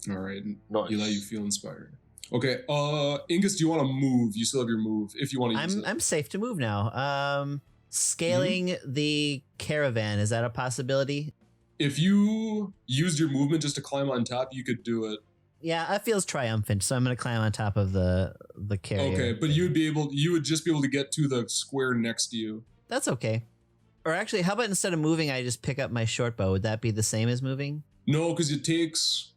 All right. Nice. Eli, you feel inspired. Okay. Ingus, do you want to move? You still have your move if you want to use it. I'm safe to move now. Scaling the caravan, is that a possibility? If you used your movement just to climb on top, you could do it. Yeah, that feels triumphant, so I'm gonna climb on top of the carrier. Okay, but you would just be able to get to the square next to you. That's okay. Or actually, how about instead of moving, I just pick up my short bow? Would that be the same as moving? No, because it takes,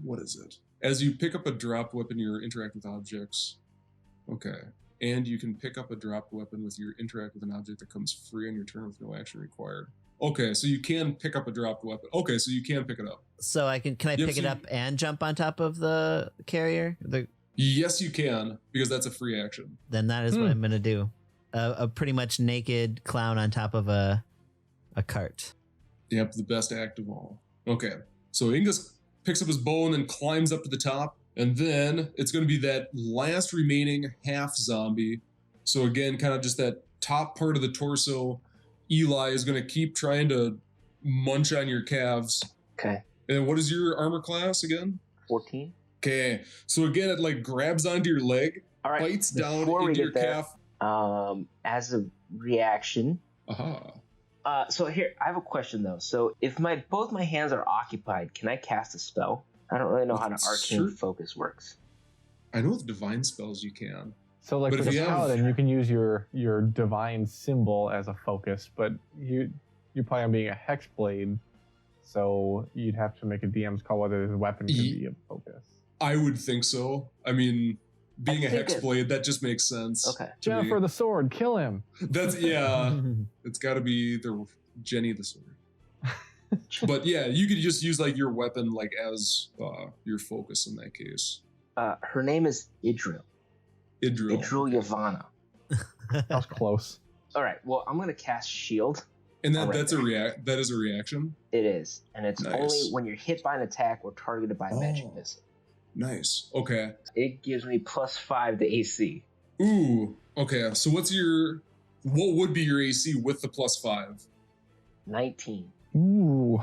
what is it? As you pick up a dropped weapon, you interact with objects. Okay. And you can pick up a dropped weapon with your interact with an object that comes free on your turn with no action required. Okay, so you can pick up a dropped weapon. Okay, so you can pick it up. So can I pick it up and jump on top of the carrier? Yes, you can, because that's a free action. Then that is what I'm gonna do. A pretty much naked clown on top of a cart. Yep, the best act of all. Okay, so Ingus picks up his bow and then climbs up to the top, and then it's going to be that last remaining half zombie. So again, kind of just that top part of the torso. Eli is going to keep trying to munch on your calves. Okay. And what is your armor class again? 14. Okay, so again, it grabs onto your leg, All right. bites down Before into your calf. As a reaction. Aha. So here, I have a question though. So if both my hands are occupied, can I cast a spell? I don't really know how an arcane focus works. I know with divine spells you can. So like But for if the you have- paladin, you can use your divine symbol as a focus, but you plan on being a hexblade, so you'd have to make a DM's call whether the weapon could be a focus. I would think so. I mean, being a think hexblade, that just makes sense. Okay. to me. Jennifer the sword, kill him. That's yeah. It's got to be the Jenny the sword. But yeah, you could just use like your weapon like as your focus in that case. Her name is Idril. Idril Yavanna. That was close. All right. Well, I'm gonna cast Shield. And that is a reaction. It is, and it's Nice. only when you're hit by an attack or targeted by a magic missile. Nice. Okay. It gives me +5 to AC. Ooh. Okay. So what would be your AC with the +5? 19. Ooh.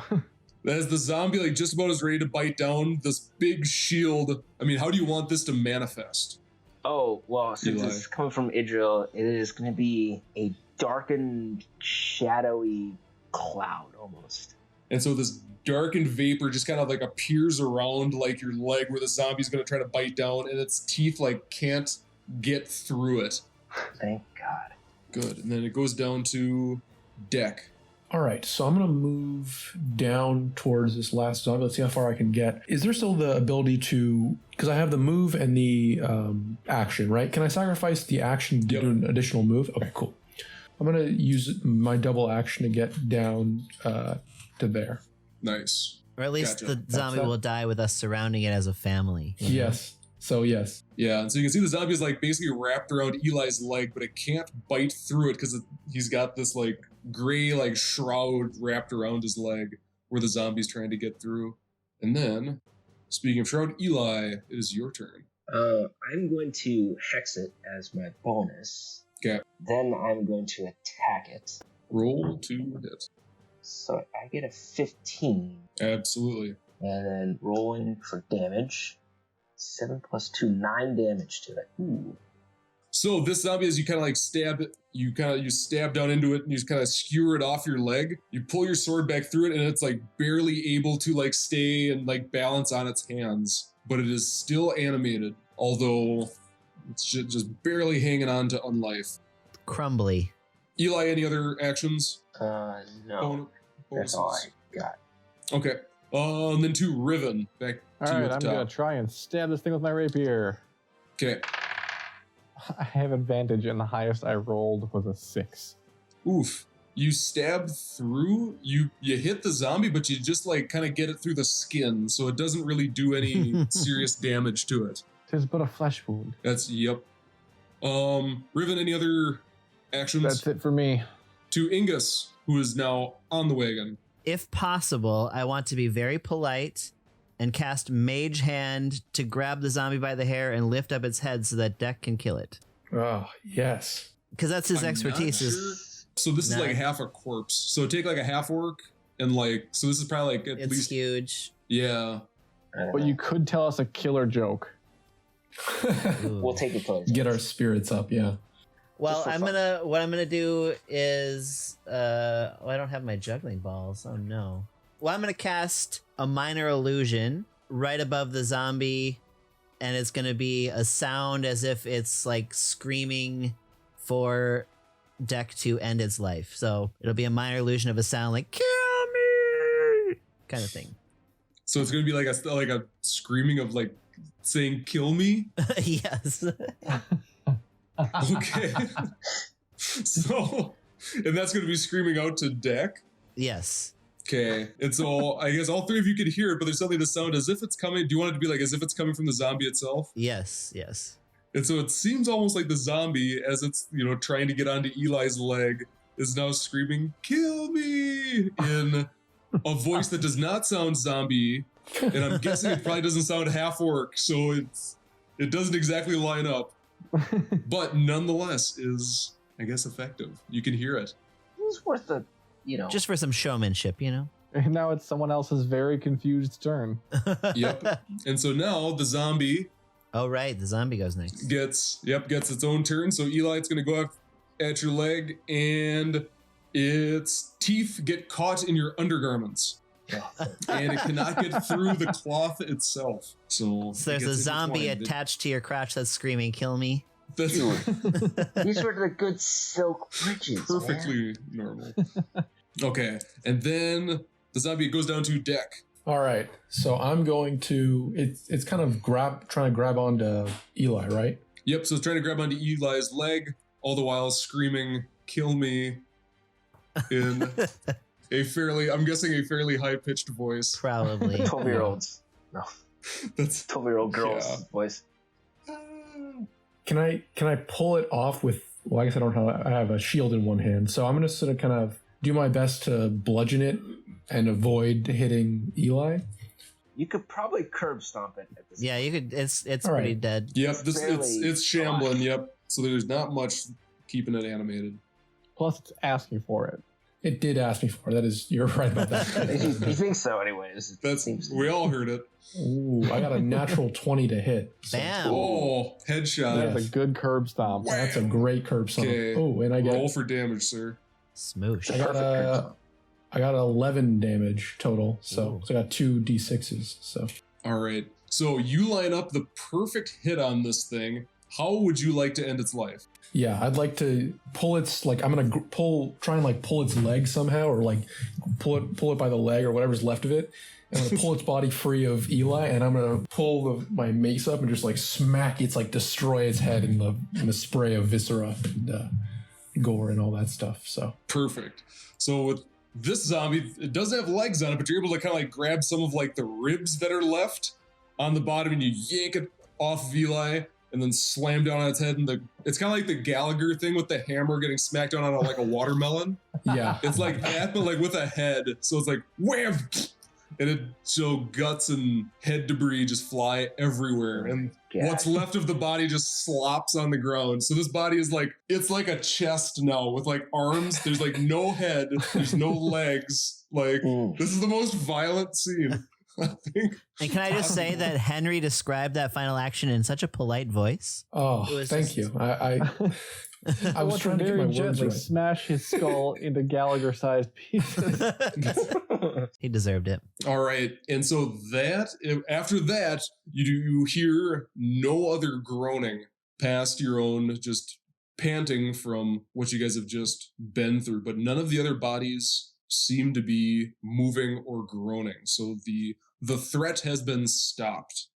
That is the zombie like just about as ready to bite down this big shield. I mean, how do you want this to manifest? Oh, well, since Eli. it's coming from Idril, it is going to be a darkened, shadowy cloud almost. And so this darkened vapor just kind of like appears around like your leg where the zombie's going to try to bite down, and its teeth like can't get through it. Thank God. Good. And then it goes down to Deck. All right, so I'm going to move down towards this last zombie. Let's see how far I can get. Is there still the ability to, because I have the move and the action, right? Can I sacrifice the action to do an additional move? Okay, cool. I'm going to use my double action to get down to there. Nice. Or at least Gotcha. the zombie will die with us surrounding it as a family. you know? Yes. So, yes. Yeah, and so you can see the zombie is like basically wrapped around Eli's leg, but it can't bite through it because he's got this like gray like shroud wrapped around his leg where the zombie's trying to get through. And then, speaking of shroud, Eli, it is your turn. I'm going to hex it as my bonus. Okay. Then I'm going to attack it. Roll to hit. So I get a 15. Absolutely. And then rolling for damage. 7 + 2, 9 damage to it. Ooh. So this zombie, as you kind of like stab it, you stab down into it and you just kind of skewer it off your leg. You pull your sword back through it and it's like barely able to like stay and like balance on its hands, but it is still animated, although it's just barely hanging on to unlife. Crumbly. Eli, any other actions? No. That's all I got. Okay. And then to Riven, back to All you right, at I'm the gonna top. try and stab this thing with my rapier. Okay. I have advantage, and the highest I rolled was a 6. Oof. You stab through, you hit the zombie, but you just like kind of get it through the skin, so it doesn't really do any serious damage to it. Tis but a flesh wound. Yep. Riven, any other actions? That's it for me. To Ingus, who is now on the wagon. If possible, I want to be very polite and cast Mage Hand to grab the zombie by the hair and lift up its head so that Deck can kill it. Oh, yes. Because that's his I'm expertise. not Is sure. So this is like Nine. half a corpse. So take like a half orc and like, so this is probably like at it's least, huge. yeah. But you could tell us a killer joke. Ooh. We'll take the place. Get our spirits up, yeah. Well, Just for fun. what I'm gonna do is I don't have my juggling balls. Oh no. Well, I'm gonna cast a minor illusion right above the zombie, and it's gonna be a sound as if it's like screaming for Deck to end its life. So it'll be a minor illusion of a sound like "kill me" kind of thing. So it's going to be like a screaming of like saying, kill me. Yes. Okay. So, and that's going to be screaming out to Deck. Yes. Okay. And so I guess all three of you could hear it, but there's something to sound as if it's coming. Do you want it to be like as if it's coming from the zombie itself? Yes. Yes. And so it seems almost like the zombie, as it's, trying to get onto Eli's leg, is now screaming, kill me, in a voice that does not sound zombie. And I'm guessing it probably doesn't sound half orc, so it doesn't exactly line up. But nonetheless is, I guess, effective. You can hear it. It was worth the, Just for some showmanship, And now it's someone else's very confused turn. Yep. And so now the zombie Oh, right. The zombie goes next. gets its own turn. So Eli, it's going to go at your leg, and its teeth get caught in your undergarments. And it cannot get through the cloth itself. So So there's it a gets zombie intertwined. attached to your crotch that's screaming, kill me. That's These were the good silk bridges. Man. perfectly normal. Okay. And then the zombie goes down to Deck. All right, so I'm going to. It's kind of trying to grab onto Eli, right? Yep, so it's trying to grab onto Eli's leg, all the while screaming, kill me, in I'm guessing a fairly high-pitched voice. Probably. 12-year-olds. No. That's 12-year-old girls' voice. Can I pull it off with? Well, I guess I have a shield in one hand, so I'm gonna sort of kind of do my best to bludgeon it and avoid hitting Eli. You could probably curb stomp it at this Yeah, you could. It's All pretty right. dead. Yep, Fairly it's shambling. Yep. So there's not much keeping it animated. Plus, it's asking for it. It did ask me for. That is, you're right about that. You think so, anyways. We all heard it. Ooh, I got a natural 20 to hit. So Bam. Oh, headshot. That's a good curb stomp. that's a great curb stomp. Okay. Oh, and I Roll get for damage, sir. Smoosh. I got 11 damage total. So, Ooh. I got 2 d6s. So All right. So you line up the perfect hit on this thing. How would you like to end its life? yeah, I'd like to pull its I'm gonna try and pull its leg somehow, or pull it by the leg or whatever's left of it. And I'm gonna pull its body free of Eli, and I'm gonna pull my mace up and just smack its destroy its head in the spray of viscera and gore and all that stuff. So Perfect. So with this zombie, it doesn't have legs on it, but you're able to kind of grab some of the ribs that are left on the bottom, and you yank it off of Eli, and then slam down on its head. And it's kind of like the Gallagher thing with the hammer getting smacked down on a watermelon. yeah, It's like that, but with a head. So it's wham, and guts and head debris just fly everywhere, and God. what's left of the body just slops on the ground. So this body is it's like a chest now with arms. There's no head. There's no legs. This is the most violent scene, I think. And can I just say that Henry described that final action in such a polite voice? Oh, It was thank just- you. I was trying to get my words gently right. smash his skull into Gallagher-sized pieces. He deserved it. All right, and so after that, you hear no other groaning past your own just panting from what you guys have just been through, but none of the other bodies seem to be moving or groaning. So the threat has been stopped.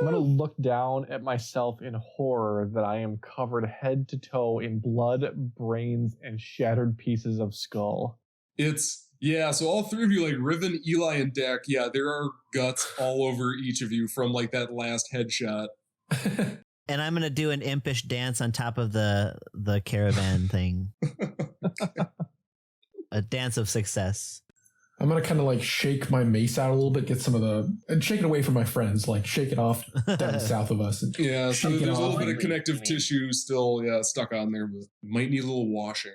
I'm going to look down at myself in horror that I am covered head to toe in blood, brains, and shattered pieces of skull. So all three of you, Riven, Eli, and Deck, there are guts all over each of you from that last headshot. And I'm gonna do an impish dance on top of the caravan thing. A dance of success. I'm gonna kind of shake my mace out a little bit, get some of and shake it away from my friends, shake it off down south of us. And So there's a shake it little off. bit of connective tissue still, stuck on there, but might need a little washing.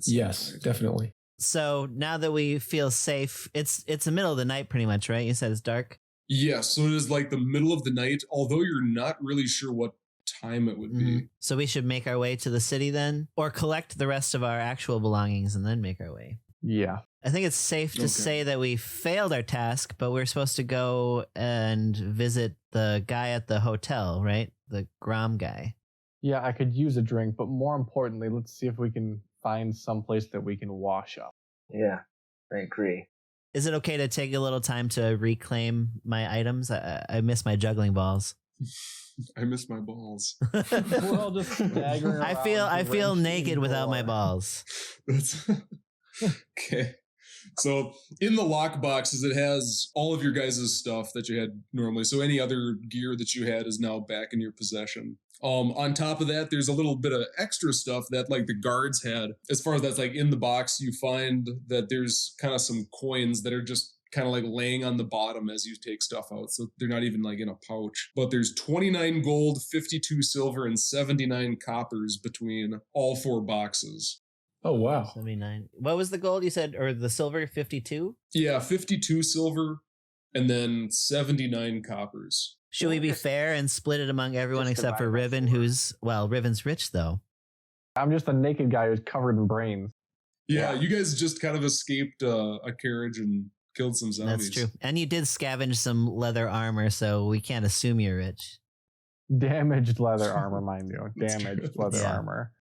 Yes, definitely. So now that we feel safe, it's the middle of the night pretty much, right? You said it's dark? Yes, so it is the middle of the night, although you're not really sure what time it would be. So we should make our way to the city then? Or collect the rest of our actual belongings and then make our way? Yeah. I think it's safe to say that we failed our task, but we're supposed to go and visit the guy at the hotel, right? The Grom guy. Yeah, I could use a drink, but more importantly, let's see if we can find some place that we can wash up. Yeah, I agree. Is it okay to take a little time to reclaim my items? I miss my juggling balls. I miss my balls. We're all just staggering I around, feel wrenching naked without my door. balls. That's okay. So in the lock boxes, it has all of your guys' stuff that you had normally. So any other gear that you had is now back in your possession. On top of that, there's a little bit of extra stuff that the guards had. As far as that's in the box, you find that there's kind of some coins that are just kind of laying on the bottom as you take stuff out. So they're not even in a pouch. But there's 29 gold, 52 silver, and 79 coppers between all four boxes. Oh, wow. 79. What was the gold you said, or the silver? 52? Yeah, 52 silver and then 79 coppers. Should we be fair and split it among everyone Just except for divide by Riven, four. Riven's rich though. I'm just a naked guy who's covered in brains. Yeah, you guys just kind of escaped a carriage and killed some zombies. That's true. And you did scavenge some leather armor, so we can't assume you're rich. Damaged leather armor, mind you. That's Damaged good. leather Yeah. armor.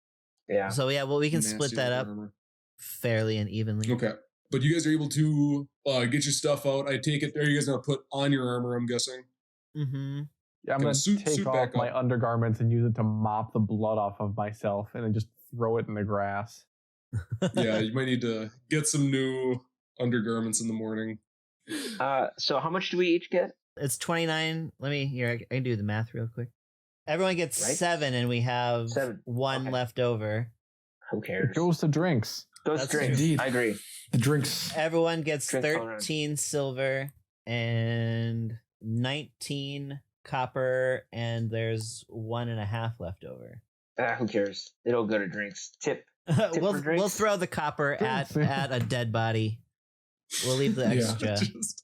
Yeah. So yeah, well, we can Nasty split that leather up armor. fairly and evenly. Okay. But you guys are able to get your stuff out. I take it. Are you guys going to put on your armor, I'm guessing? Mm-hmm. Yeah, I'm Kinda going to suit take off back my up. undergarments and use it to mop the blood off of myself and then just throw it in the grass. Yeah, you might need to get some new undergarments in the morning. So how much do we each get? It's 29. I can do the math real quick. Everyone gets Right? 7, and we have 7. 1 Okay. left over. Who cares? It goes to drinks. Those That's drinks. indeed. I agree. The drinks. Everyone gets Drinks all around. 13 silver and 19 copper, and there's 1.5 left over. Who cares? It'll go to drinks. Tip. we'll for drinks? throw the copper at a dead body. We'll leave the Yeah. extra. Just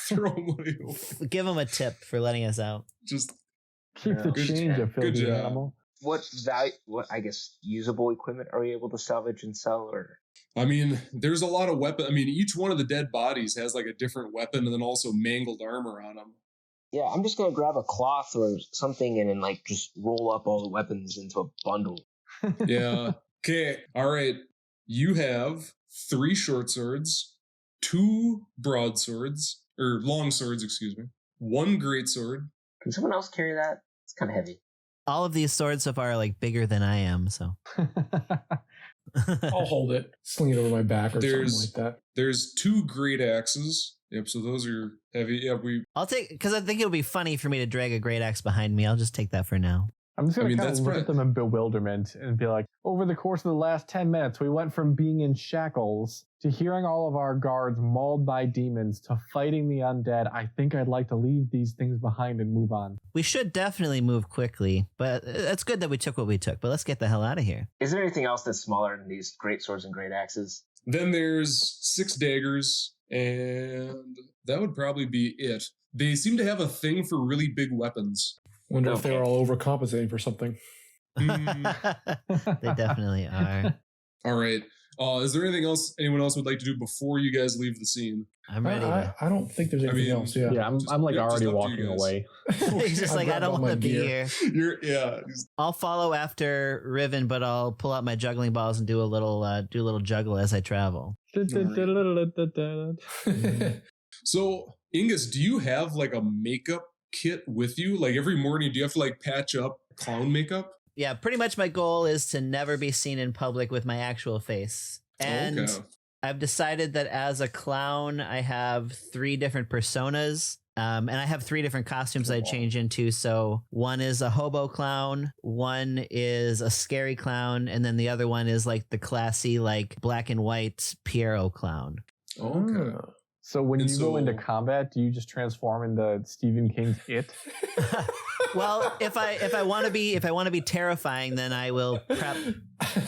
throw money away. Give them a tip for letting us out. Just Keep the Good change, job. a filthy Good job. animal. What I guess usable equipment are we able to salvage and sell, or I mean, there's a lot of weapon. I mean, each one of the dead bodies has like a different weapon and then also mangled armor on them. yeah, I'm just gonna grab a cloth or something and then like just roll up all the weapons into a bundle. Yeah. Okay. All right. You have 3 short swords, 2 broadswords, or long swords, excuse me, 1 great sword. Can someone else carry that? It's kind of heavy. All of these swords so far are like bigger than I am, so. I'll hold it, sling it over my back or There's- something like that. There's 2 great axes. Yep. So those are heavy. Yeah. I'll take, because I think it'll be funny for me to drag a great axe behind me. I'll just take that for now. I'm just I gonna mean, kind that's of look right. at them in bewilderment and be like, over the course of the last 10 minutes, we went from being in shackles to hearing all of our guards mauled by demons to fighting the undead. I think I'd like to leave these things behind and move on. We should definitely move quickly, but it's good that we took what we took, but let's get the hell out of here. Is there anything else that's smaller than these great swords and great axes? Then there's 6 daggers, and that would probably be it. They seem to have a thing for really big weapons. Wonder if Okay. they're all overcompensating for something. They definitely are. All right. Is there anything else anyone else would like to do before you guys leave the scene? I'm ready. I don't think there's anything mean, else. Yeah. Yeah, I'm like yeah, just already up to you walking guys. away. He's just I like, I grabbed don't all want my to be gear. here. Yeah. I'll follow after Riven, but I'll pull out my juggling balls and do a little juggle as I travel. So, Ingus, do you have like a makeup kit with you? Like every morning, do you have to like patch up clown makeup? Yeah, pretty much my goal is to never be seen in public with my actual face. And Okay. I've decided that as a clown, I have 3 different personas. And I have 3 different costumes I change into. So one is a hobo clown, one is a scary clown, and then the other one is like the classy, like black and white Pierrot clown. Okay. So when And you go into so- combat, do you just transform into Stephen King's It? Well, if I want to be terrifying, then I will prep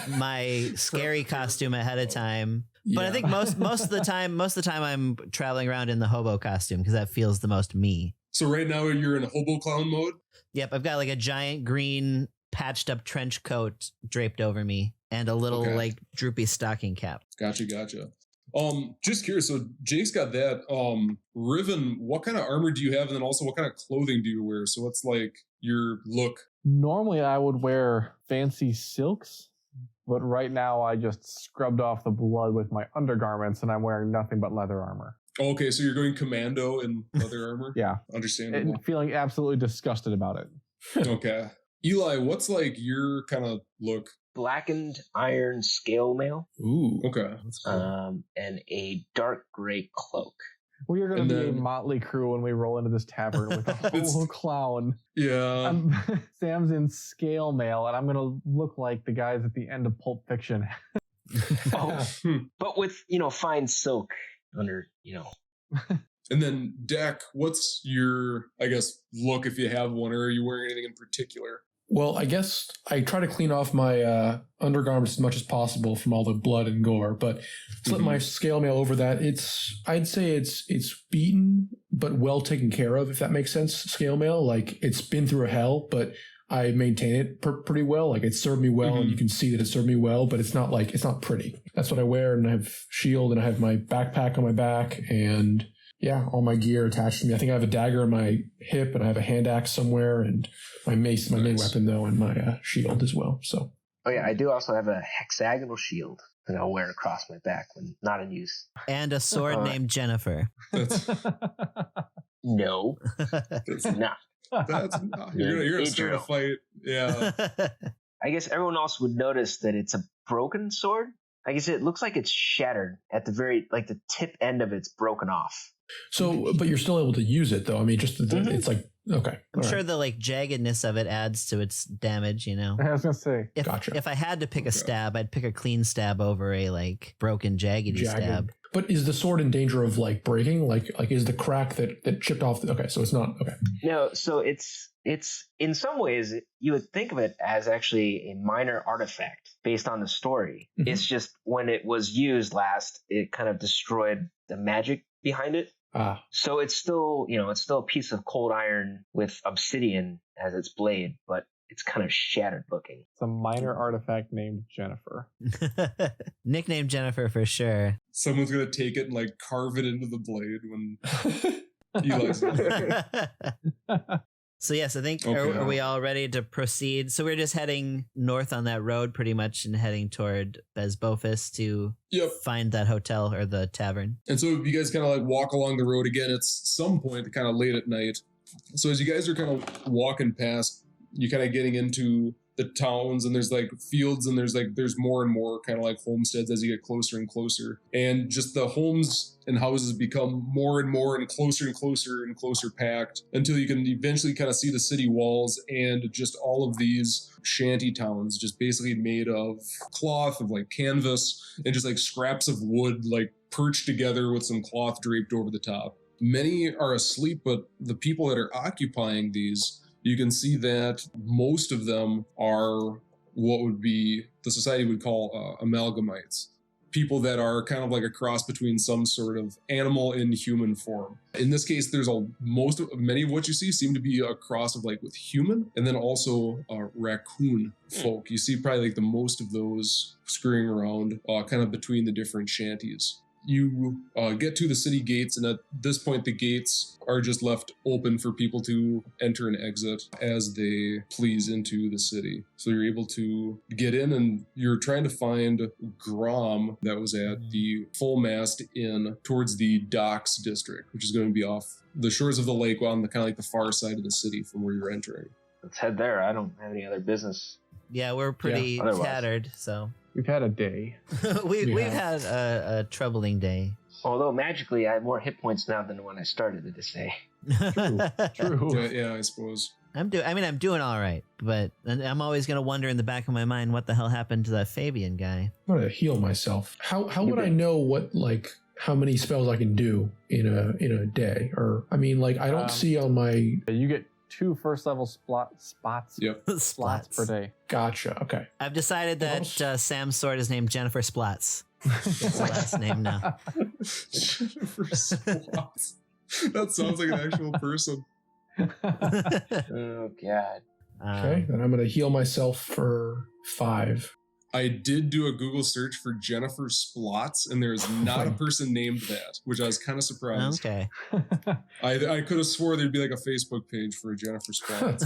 my scary costume ahead of time. But I think most of the time I'm traveling around in the hobo costume because that feels the most me. So right now you're in hobo clown mode. Yep, I've got like a giant green patched up trench coat draped over me and a little Okay. like droopy stocking cap. Gotcha. Just curious. So Jake's got that. Riven, what kind of armor do you have, and then also what kind of clothing do you wear? So what's like your look? Normally, I would wear fancy silks, but right now I just scrubbed off the blood with my undergarments, and I'm wearing nothing but leather armor. Okay, so you're going commando in leather armor. Yeah, Understandable. and feeling absolutely disgusted about it. Okay, Eli, what's like your kind of look? Blackened iron scale mail, Ooh. Okay. That's cool. and a dark gray cloak. We are going And to be a then- motley crew when we roll into this tavern with a It's- whole clown. Yeah. Sam's in scale mail, and I'm going to look like the guys at the end of Pulp Fiction. Oh, but with fine silk under And then Dak, what's your, I guess, look if you have one, or are you wearing anything in particular? Well, I guess I try to clean off my undergarments as much as possible from all the blood and gore, but flip my scale mail over that. I'd say it's beaten but well taken care of, if that makes sense. Scale mail, like it's been through a hell, but I maintain it pretty well. Like it served me well, and you can see that it served me well, but it's not pretty. That's what I wear, and I have shield, and I have my backpack on my back, and yeah, all my gear attached to me. I think I have a dagger in my hip, and I have a hand axe somewhere, and my mace, my main weapon though, and my shield as well. So. Oh yeah, I do also have a hexagonal shield that I'll wear across my back when not in use. And a sword named Jennifer. That's No, that's not. you're gonna start a fight. Yeah. I guess everyone else would notice that it's a broken sword. I guess it looks like it's shattered at the the tip end of it's broken off. So, but you're still able to use it though. I mean, just it's like, okay. I'm sure the like jaggedness of it adds to its damage, you know. I was gonna say, If I had to pick a stab, I'd pick a clean stab over a like broken jaggedy stab. But is the sword in danger of like breaking? Like is the crack that chipped off? Okay, so it's not okay. No, so it's in some ways you would think of it as actually a minor artifact based on the story. Mm-hmm. It's just when it was used last, it kind of destroyed the magic behind it. So it's still a piece of cold iron with obsidian as its blade, but it's kind of shattered looking. It's a minor artifact named Jennifer. Nickname Jennifer for sure. Someone's gonna take it and like carve it into the blade when Eli's in. So yes, I think are we all ready to proceed? So we're just heading north on that road pretty much and heading toward Besbophus to find that hotel or the tavern. And so you guys kind of like walk along the road again. It's some point kind of late at night. So as you guys are kind of walking past, you're kind of getting into the towns and there's like fields and there's more and more kind of like homesteads as you get closer and closer. And just the homes and houses become more and more and closer packed until you can eventually kind of see the city walls and just all of these shanty towns just basically made of cloth, of like canvas and just like scraps of wood like perched together with some cloth draped over the top. Many are asleep, but the people that are occupying these, you can see that most of them are what would be the society would call amalgamites. People that are kind of like a cross between some sort of animal and human form. In this case, there's many of what you see seem to be a cross of like with human and then also raccoon folk. You see probably like the most of those scurrying around kind of between the different shanties. You get to the city gates, and at this point, the gates are just left open for people to enter and exit as they please into the city. So you're able to get in, and you're trying to find Grom that was at the Full Mast Inn towards the Docks district, which is going to be off the shores of the lake on the kind of like the far side of the city from where you're entering. Let's head there. I don't have any other business. Yeah, we're pretty tattered, so... We've had a day. We've had a troubling day. Although magically, I have more hit points now than when I started this day. True. Yeah, I suppose. I'm doing all right, but I'm always gonna wonder in the back of my mind what the hell happened to that Fabian guy. I'm gonna heal myself. How would I know what like how many spells I can do in a day? Or I mean, like I don't see on my. You get 2 first level spots. Yep. Slots per day. Gotcha. Okay. I've decided that Sam's sword is named Jennifer Splats. That's the last name now. Jennifer Splats. That sounds like an actual person. Oh God. Okay, then I'm gonna heal myself for 5. I did do a Google search for Jennifer Splats, and there's not a person named that, which I was kind of surprised. Okay. I could have swore there'd be like a Facebook page for Jennifer Splats.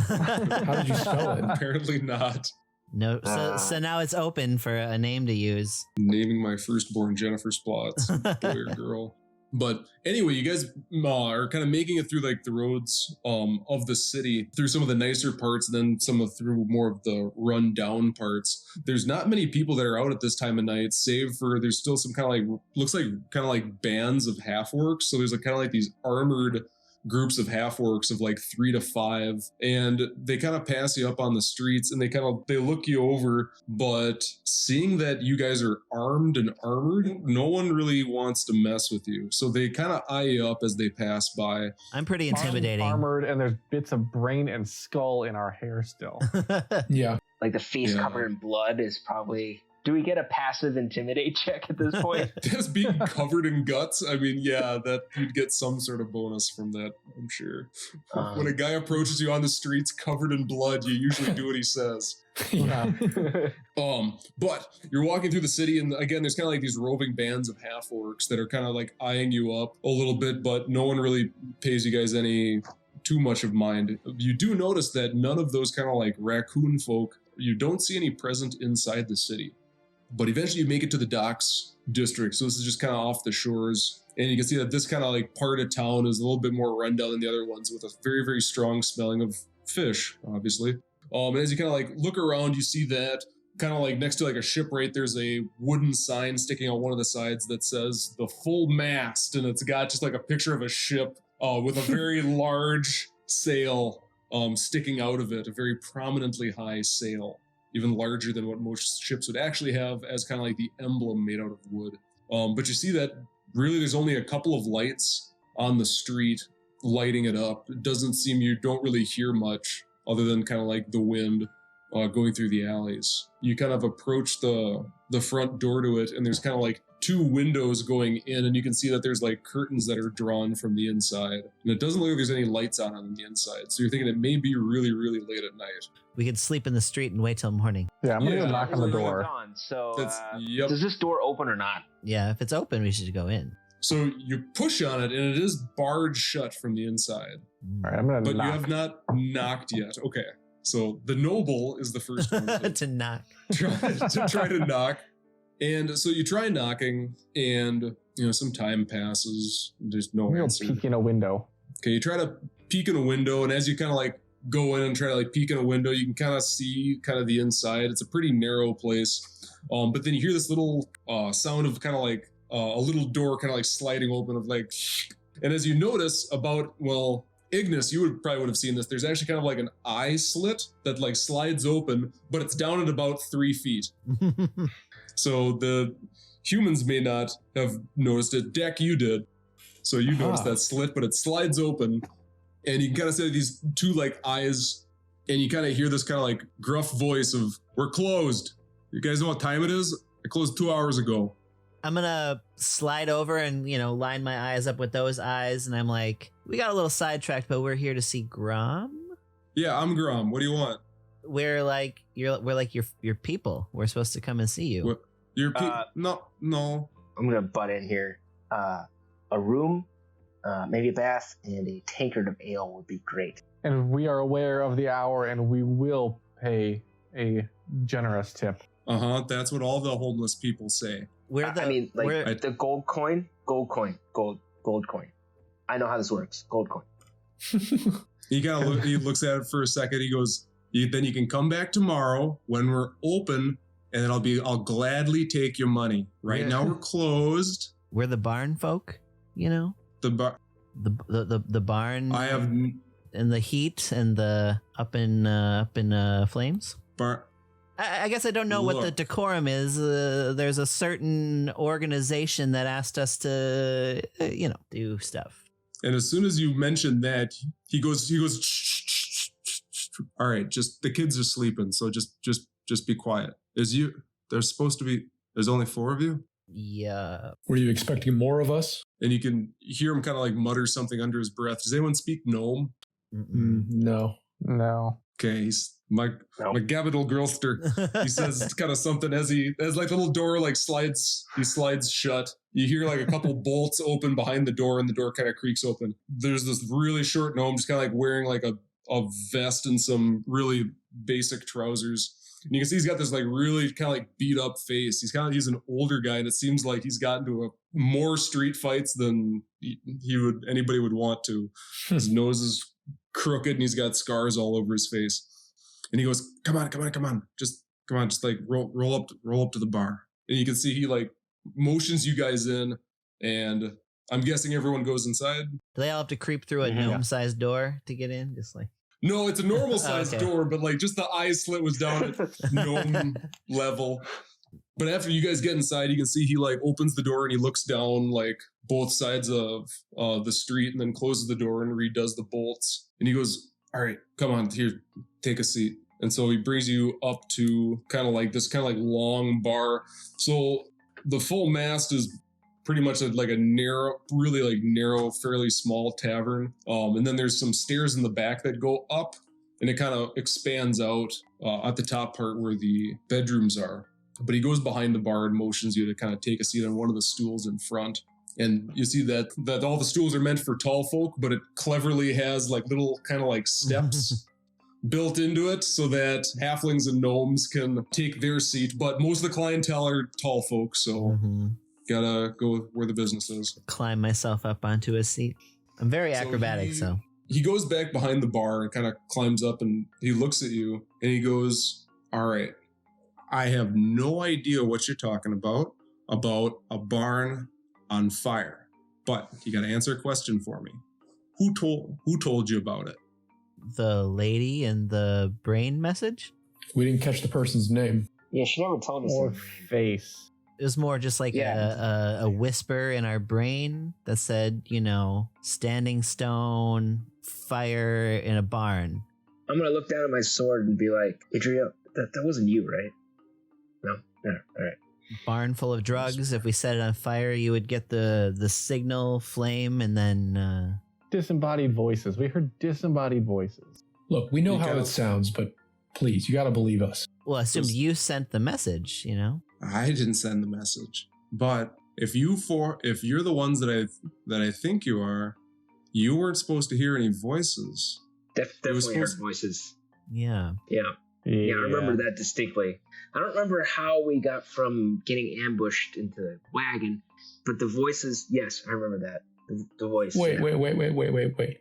How did you spell it? Apparently not. No, so now it's open for a name to use. Naming my firstborn Jennifer Splats, boy or girl. But anyway, you guys are kind of making it through like the roads of the city, through some of the nicer parts, and then through more of the run down parts. There's not many people that are out at this time of night, save for there's still some kind of like, looks like kind of like bands of half-orcs. So there's like kind of like these armored groups of half-orcs of like 3 to 5, and they kind of pass you up on the streets and they look you over, but seeing that you guys are armed and armored, no one really wants to mess with you, so they kind of eye you up as they pass by. I'm pretty intimidating. Armored, and there's bits of brain and skull in our hair still. Yeah, like the face covered in blood is probably. Do we get a passive intimidate check at this point? Just being covered in guts? I mean, yeah, that you'd get some sort of bonus from that, I'm sure. When a guy approaches you on the streets covered in blood, you usually do what he says. Yeah. But you're walking through the city, and again, there's kind of like these roving bands of half-orcs that are kind of like eyeing you up a little bit, but no one really pays you guys any too much of mind. You do notice that none of those kind of like raccoon folk, you don't see any present inside the city. But eventually you make it to the Docks district. So this is just kind of off the shores. And you can see that this kind of like part of town is a little bit more rundown than the other ones, with a very, very strong smelling of fish, obviously. And as you kind of like look around, you see that kind of like next to like a shipwright, there's a wooden sign sticking out one of the sides that says the full mast, and it's got just like a picture of a ship with a very large sail sticking out of it, a very prominently high sail, even larger than what most ships would actually have, as kind of like the emblem made out of wood. But you see that really there's only a couple of lights on the street lighting it up. It doesn't seem, you don't really hear much other than kind of like the wind going through the alleys. You kind of approach the front door to it, and there's kind of like two windows going in, and you can see that there's like curtains that are drawn from the inside. And it doesn't look like there's any lights on the inside. So you're thinking it may be really, really late at night. We could sleep in the street and wait till morning. Yeah, I'm gonna go knock on the door. So, Yep. does this door open or not? Yeah, if it's open, we should go in. So you push on it, and it is barred shut from the inside. All right, I'm gonna But knock. you have not knocked yet. Okay. So the noble is the first one To knock. try to knock. And so you try knocking, and some time passes. There's no I'm gonna answer. peek in a window. Okay, you try to peek in a window, and as you kind of like go in and try to like peek in a window, you can kind of see kind of the inside. It's a pretty narrow place. But then you hear this little sound of kind of like a little door kind of like sliding open of like, and as you notice Ignis, you probably would have seen this. There's actually kind of like an eye slit that like slides open, but it's down at about 3 feet. So the humans may not have noticed it. Deck, you did. So you noticed that slit, but it slides open, and you can kind of see these two like eyes, and you kind of hear this kind of like gruff voice of, "We're closed. You guys know what time it is? I closed 2 hours ago." I'm gonna slide over and, line my eyes up with those eyes, and I'm like, we got a little sidetracked, but we're here to see Grom? Yeah, I'm Grom. What do you want? We're like your people. We're supposed to come and see you. What? No. I'm gonna butt in here. A room, maybe a bath, and a tankard of ale would be great. And we are aware of the hour, and we will pay a generous tip. That's what all the homeless people say. The gold coin. I know how this works. Gold coin. He looks at it for a second. He goes, then you can come back tomorrow when we're open, and then I'll gladly take your money. Right now we're closed. We're the barn folk, The barn. I have and the heat and the up in flames. I guess I don't know what the decorum is. There's a certain organization that asked us to, do stuff. And as soon as you mention that, he goes, shh. All right, just the kids are sleeping, so just be quiet. There's supposed to be. There's only 4 of you. Yeah. Were you expecting more of us? And you can hear him kind of like mutter something under his breath. Does anyone speak gnome? No. Okay, he's my Gabadal Grillster. He says kind of something as like the little door like slides shut. You hear like a couple bolts open behind the door, and the door kind of creaks open. There's this really short gnome just kind of like wearing like a vest and some really basic trousers. And you can see he's got this like really kind of like beat up face. He's an older guy, and it seems like he's gotten to more street fights than anybody would want to. His nose is crooked, and he's got scars all over his face. And he goes, come on, just like roll up to the bar. And you can see he like motions you guys in, and I'm guessing everyone goes inside. Do they all have to creep through a gnome-sized door to get in? Just like. No, it's a normal sized door, but like just the eye slit was down at gnome level. But after you guys get inside, you can see he like opens the door and he looks down like both sides of the street, and then closes the door and redoes the bolts. And he goes, all right, come on, here, take a seat. And so he brings you up to kind of like this kind of like long bar. So the full mast is pretty much like a narrow, fairly small tavern. And then there's some stairs in the back that go up, and it kind of expands out at the top part where the bedrooms are. But he goes behind the bar and motions you to kind of take a seat on one of the stools in front. And you see that all the stools are meant for tall folk, but it cleverly has like little kind of like steps built into it so that halflings and gnomes can take their seat. But most of the clientele are tall folk, so gotta go where the business is. Climb myself up onto a seat. I'm very acrobatic, so. He goes back behind the bar and kind of climbs up, and he looks at you and he goes, all right, I have no idea what you're talking about a barn on fire. But you got to answer a question for me. Who told you about it? The lady in the brain message? We didn't catch the person's name. Yeah, she never told us. Or her name. face. It was more just like a whisper in our brain that said, standing stone, fire in a barn. I'm gonna look down at my sword and be like, Adria, that wasn't you, right? No, all right. Barn full of drugs. If we set it on fire, you would get the signal flame, and then Disembodied voices. We heard disembodied voices. Look, we know how it sounds, but please, you got to believe us. well, I assumed you sent the message. I didn't send the message. But if you're the ones that I think you are, you weren't supposed to hear any voices. Definitely heard voices. Yeah. Yeah, I remember that distinctly. I don't remember how we got from getting ambushed into the wagon, but the voices, yes, I remember that. The voice. Wait.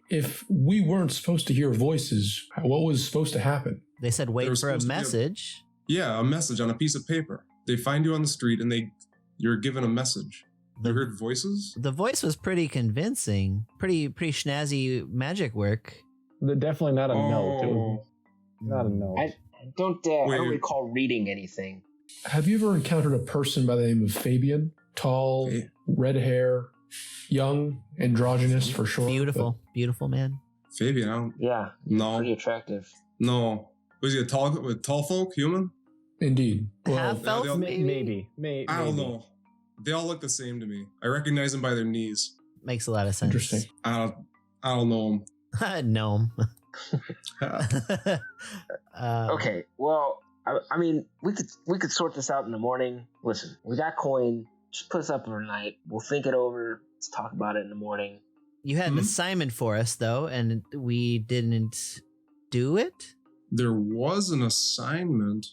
If we weren't supposed to hear voices, what was supposed to happen? They said wait for a message. A message on a piece of paper. They find you on the street and you're given a message. You heard voices? The voice was pretty convincing. Pretty snazzy magic work. Definitely not a note. It was not a note. I don't recall reading anything. Have you ever encountered a person by the name of Fabian? Tall, red hair, young, androgynous for sure. Beautiful man. Fabian, no. Pretty attractive. No. Was he a tall folk, human? Indeed. Half elf, maybe. I don't know. They all look the same to me. I recognize them by their knees. Makes a lot of sense. Interesting. I don't know them. Gnome. Okay, well, I mean, we could sort this out in the morning. Listen, we got coin. Just put us up overnight. We'll think it over. Let's talk about it in the morning. You had an assignment for us, though, and we didn't do it? There was an assignment.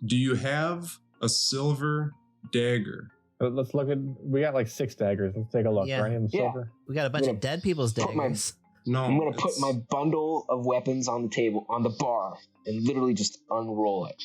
Do you have a silver dagger? Let's look at. We got like 6 daggers. Let's take a look. Yeah. Right in silver. We got a bunch of dead people's daggers. I'm gonna put my bundle of weapons on the table, on the bar, and literally just unroll it.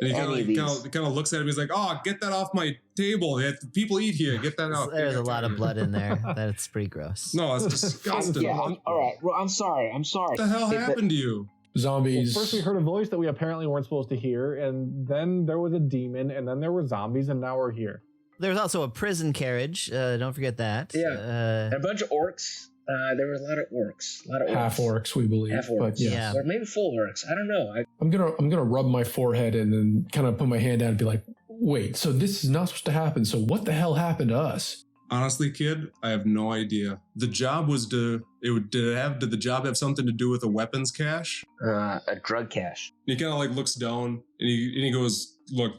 And he kind of looks at him. He's like, "Oh, get that off my table. People eat here. Get that out." There's a lot of blood in there. That's pretty gross. No, it's disgusting. All right. Well, I'm sorry. What the hell happened to you? Zombies. Well, first we heard a voice that we apparently weren't supposed to hear, and then there was a demon, and then there were zombies, and now we're here. There was also a prison carriage. Don't forget that. Yeah. A bunch of orcs. There were a lot of orcs. Half orcs, we believe. Half orcs. But yes. Yeah. Or maybe full orcs. I don't know. I'm gonna rub my forehead and then kind of put my hand out and be like, wait, so this is not supposed to happen. So what the hell happened to us? Honestly, kid, I have no idea. The job was did the job have something to do with a weapons cache? A drug cache. And he kind of like looks down and he goes, "Look,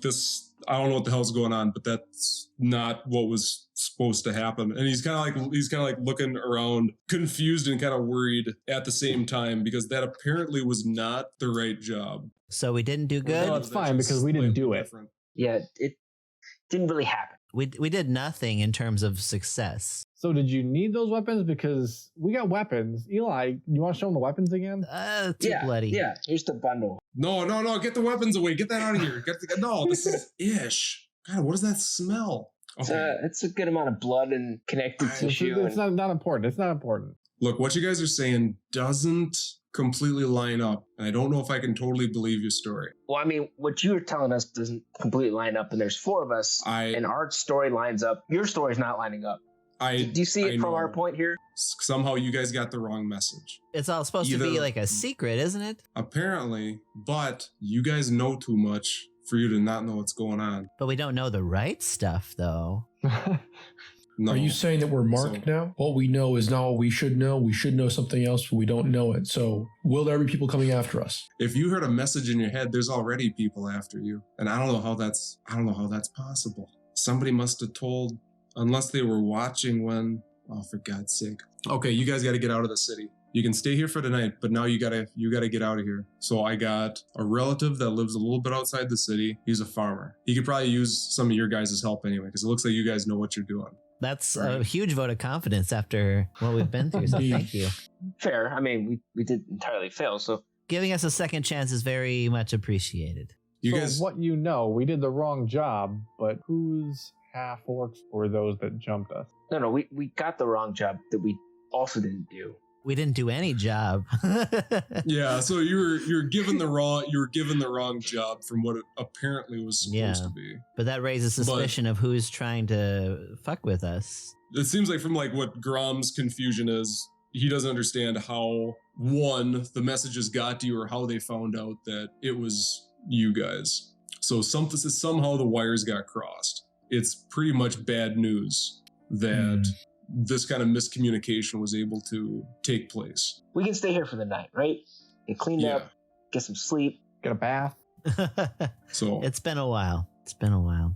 I don't know what the hell's going on, but that's not what was supposed to happen." And he's kind of like looking around, confused and kind of worried at the same time, because that apparently was not the right job. So we didn't do good? No, it's fine because we didn't do it. Different. Yeah, it didn't really happen. We did nothing in terms of success. So did you need those weapons? Because we got weapons. Eli, you want to show them the weapons again? Too bloody. Yeah, here's the bundle. No, get the weapons away. Get that out of here. This is ish. God, what does that smell? Okay. It's a good amount of blood and connective tissue. It's not important. It's not important. Look, what you guys are saying doesn't completely line up, and I don't know if I can totally believe your story. Well, I mean, what you're telling us doesn't completely line up, and there's 4 of us, and our story lines up. Your story's not lining up. Do you see it from our point here? Somehow you guys got the wrong message. It's all supposed to be like a secret, isn't it? Apparently, but you guys know too much for you to not know what's going on. But we don't know the right stuff, though. No. Are you saying that we're marked now? What we know is not what we should know. We should know something else, but we don't know it. So will there be people coming after us? If you heard a message in your head, there's already people after you. And I don't know how that's possible. Somebody must have told, unless they were watching when, oh, for God's sake. Okay, you guys got to get out of the city. You can stay here for the night, but now you gotta get out of here. So I got a relative that lives a little bit outside the city. He's a farmer. He could probably use some of your guys' help anyway, because it looks like you guys know what you're doing. That's a huge vote of confidence after what we've been through, so thank you. Fair. I mean, we did entirely fail, so... Giving us a second chance is very much appreciated. You so guys, what you know, we did the wrong job, but whose half-orcs were those that jumped us? No, we got the wrong job that we also didn't do. We didn't do any job. yeah. So you were given the wrong job from what it apparently was supposed to be. But that raises suspicion of who's trying to fuck with us. It seems like from like what Grom's confusion is, he doesn't understand how the messages got to you or how they found out that it was you guys. So somehow the wires got crossed. It's pretty much bad news that this kind of miscommunication was able to take place. We can stay here for the night, right? Get cleaned up, get some sleep, get a bath. So it's been a while.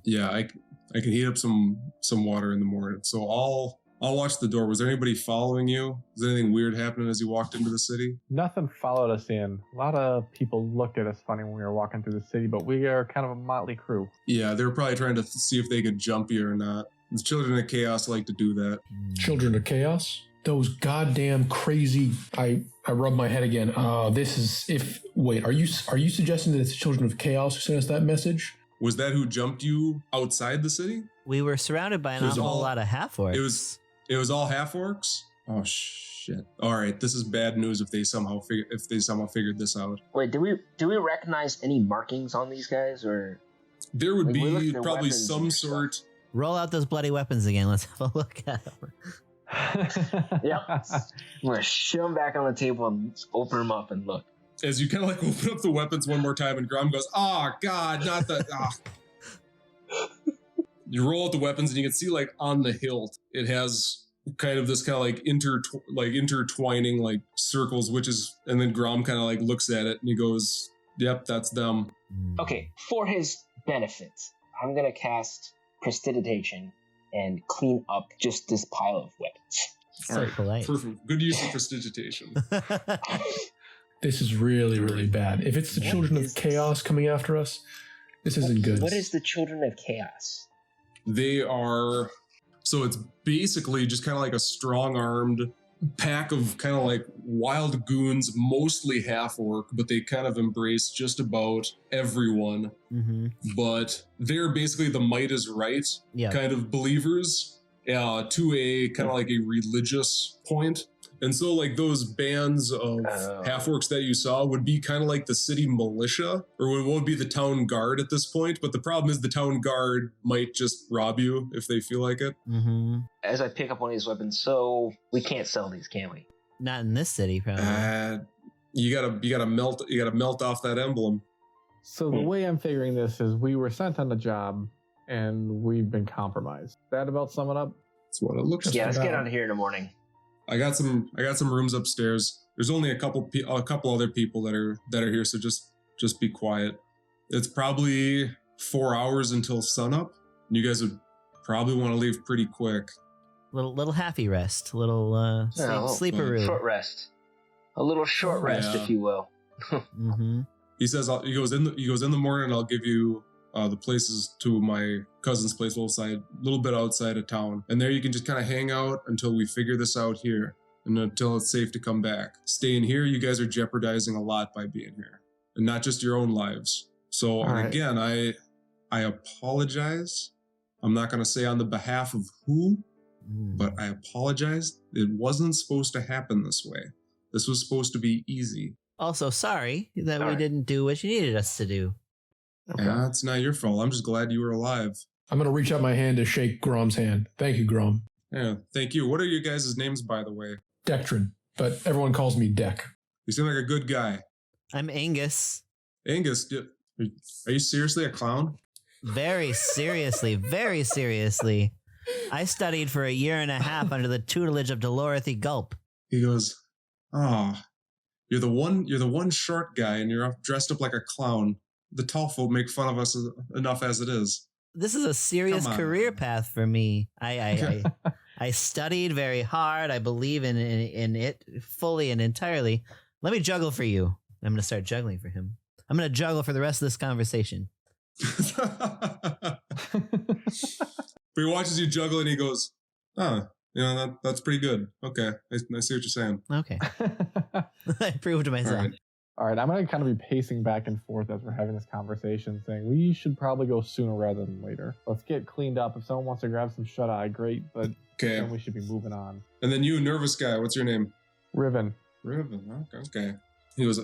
Yeah, I can heat up some water in the morning. So I'll watch the door. Was there anybody following you? Was there anything weird happening as you walked into the city? Nothing followed us in. A lot of people looked at us funny when we were walking through the city, but we are kind of a motley crew. Yeah, they were probably trying to see if they could jump you or not. The Children of Chaos like to do that. Children of Chaos? Those goddamn crazy... I rub my head again. Are you suggesting that it's Children of Chaos who sent us that message? Was that who jumped you outside the city? We were surrounded by an awful lot of half-orcs. It was all half-orcs? Oh shit. Alright, this is bad news if they somehow figured this out. Wait, do we recognize any markings on these guys, or there would be probably some sort... Roll out those bloody weapons again. Let's have a look at them. Yeah. I'm going to shove them back on the table and open them up and look. As you kind of like open up the weapons one more time and Grom goes, God, not the... You roll out the weapons and you can see like on the hilt, it has kind of this kind of like intertwining like circles, and then Grom kind of like looks at it and he goes, yep, that's them. Okay, for his benefit, I'm going to cast Prestidigitation and clean up just this pile of weapons. So polite. Perfect. Good use of Prestidigitation. This is really, really bad. If it's the Children of Chaos coming after us, this isn't good. What is the Children of Chaos? They are... So it's basically just kind of like a strong-armed pack of kind of like wild goons, mostly half-orc, but they kind of embrace just about everyone. Mm-hmm. But they're basically the might is right kind of believers to a kind of like a religious point. And so like those bands of half-orcs that you saw would be kind of like the city militia, or would be the town guard at this point. But the problem is the town guard might just rob you if they feel like it. Mm-hmm. As I pick up one of these weapons, so we can't sell these, can we? Not in this city, probably. You gotta melt off that emblem. So the way I'm figuring this is we were sent on the job and we've been compromised. That about sum it up? That's what it looks like. Yeah, let's get out of here in the morning. I got some rooms upstairs. There's only a couple other people that are here, so just be quiet. It's probably 4 hours until sunup. You guys would probably want to leave pretty quick. Little happy rest, sleeperoo. Short rest. A little short rest, if you will. Mm-hmm. He says he goes in the morning. I'll give you the places to my cousin's place, a little bit outside of town, and there you can just kind of hang out until we figure this out here, and until it's safe to come back. Staying here, you guys are jeopardizing a lot by being here, and not just your own lives. So again, I apologize. I'm not going to say on the behalf of who, but I apologize. It wasn't supposed to happen this way. This was supposed to be easy. Also, sorry that we didn't do what you needed us to do. Okay. Yeah, it's not your fault. I'm just glad you were alive. I'm going to reach out my hand to shake Grom's hand. Thank you, Grom. Yeah, thank you. What are your guys' names, by the way? Dectrin, but everyone calls me Deck. You seem like a good guy. I'm Ingus. Angus, are you seriously a clown? Very seriously, very seriously. I studied for 1.5 years under the tutelage of Dolorothy Gulp. He goes, you're the one short guy and you're dressed up like a clown. The tall folk make fun of us enough as it is. This is a serious career path for me. I studied very hard. I believe in it fully and entirely. Let me juggle for you. I'm going to start juggling for him. I'm going to juggle for the rest of this conversation. But he watches you juggle and he goes, that's pretty good. Okay, I see what you're saying. Okay. I proved to myself. All right, I'm going to kind of be pacing back and forth as we're having this conversation, saying we should probably go sooner rather than later. Let's get cleaned up. If someone wants to grab some shut-eye, great, but then we should be moving on. And then you, nervous guy, what's your name? Riven. Riven, okay. He goes,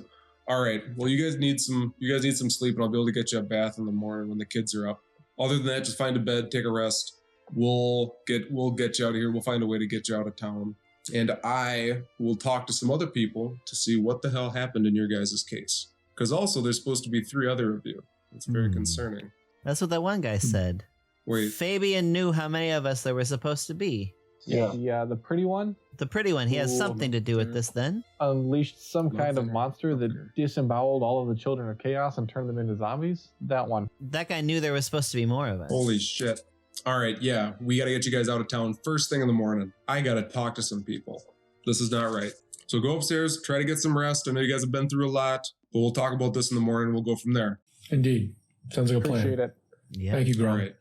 all right, well, you guys need some sleep, and I'll be able to get you a bath in the morning when the kids are up. Other than that, just find a bed, take a rest. We'll get you out of here. We'll find a way to get you out of town. And I will talk to some other people to see what the hell happened in your guys' case. Because also, there's supposed to be 3 other of you. It's very concerning. That's what that one guy said. Wait. Fabian knew how many of us there were supposed to be. Yeah. The pretty one? The pretty one. He has something to do with this then. Unleashed some kind of monster that disemboweled all of the children of chaos and turned them into zombies? That one. That guy knew there was supposed to be more of us. Holy shit. All right, yeah, we got to get you guys out of town first thing in the morning. I got to talk to some people. This is not right. So go upstairs, try to get some rest. I know you guys have been through a lot, but we'll talk about this in the morning. We'll go from there. Indeed. Sounds like a plan. Appreciate it. Yeah. Thank you, Grom. All right.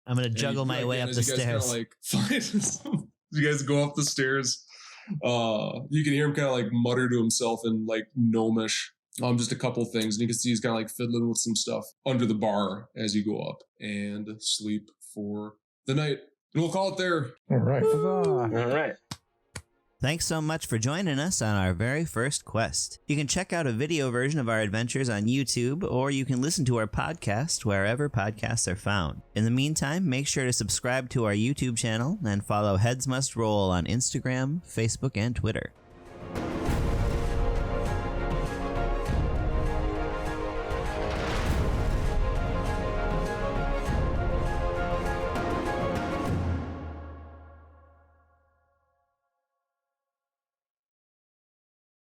I'm going to juggle my way up the stairs. You guys go up the stairs. You can hear him kind of like mutter to himself in like gnomish. Just a couple things. And you can see he's kind of like fiddling with some stuff under the bar as you go up and sleep for the night. And we'll call it there. All right. All right. Thanks so much for joining us on our very first quest. You can check out a video version of our adventures on YouTube, or you can listen to our podcast wherever podcasts are found. In the meantime, make sure to subscribe to our YouTube channel and follow Heads Must Roll on Instagram, Facebook, and Twitter.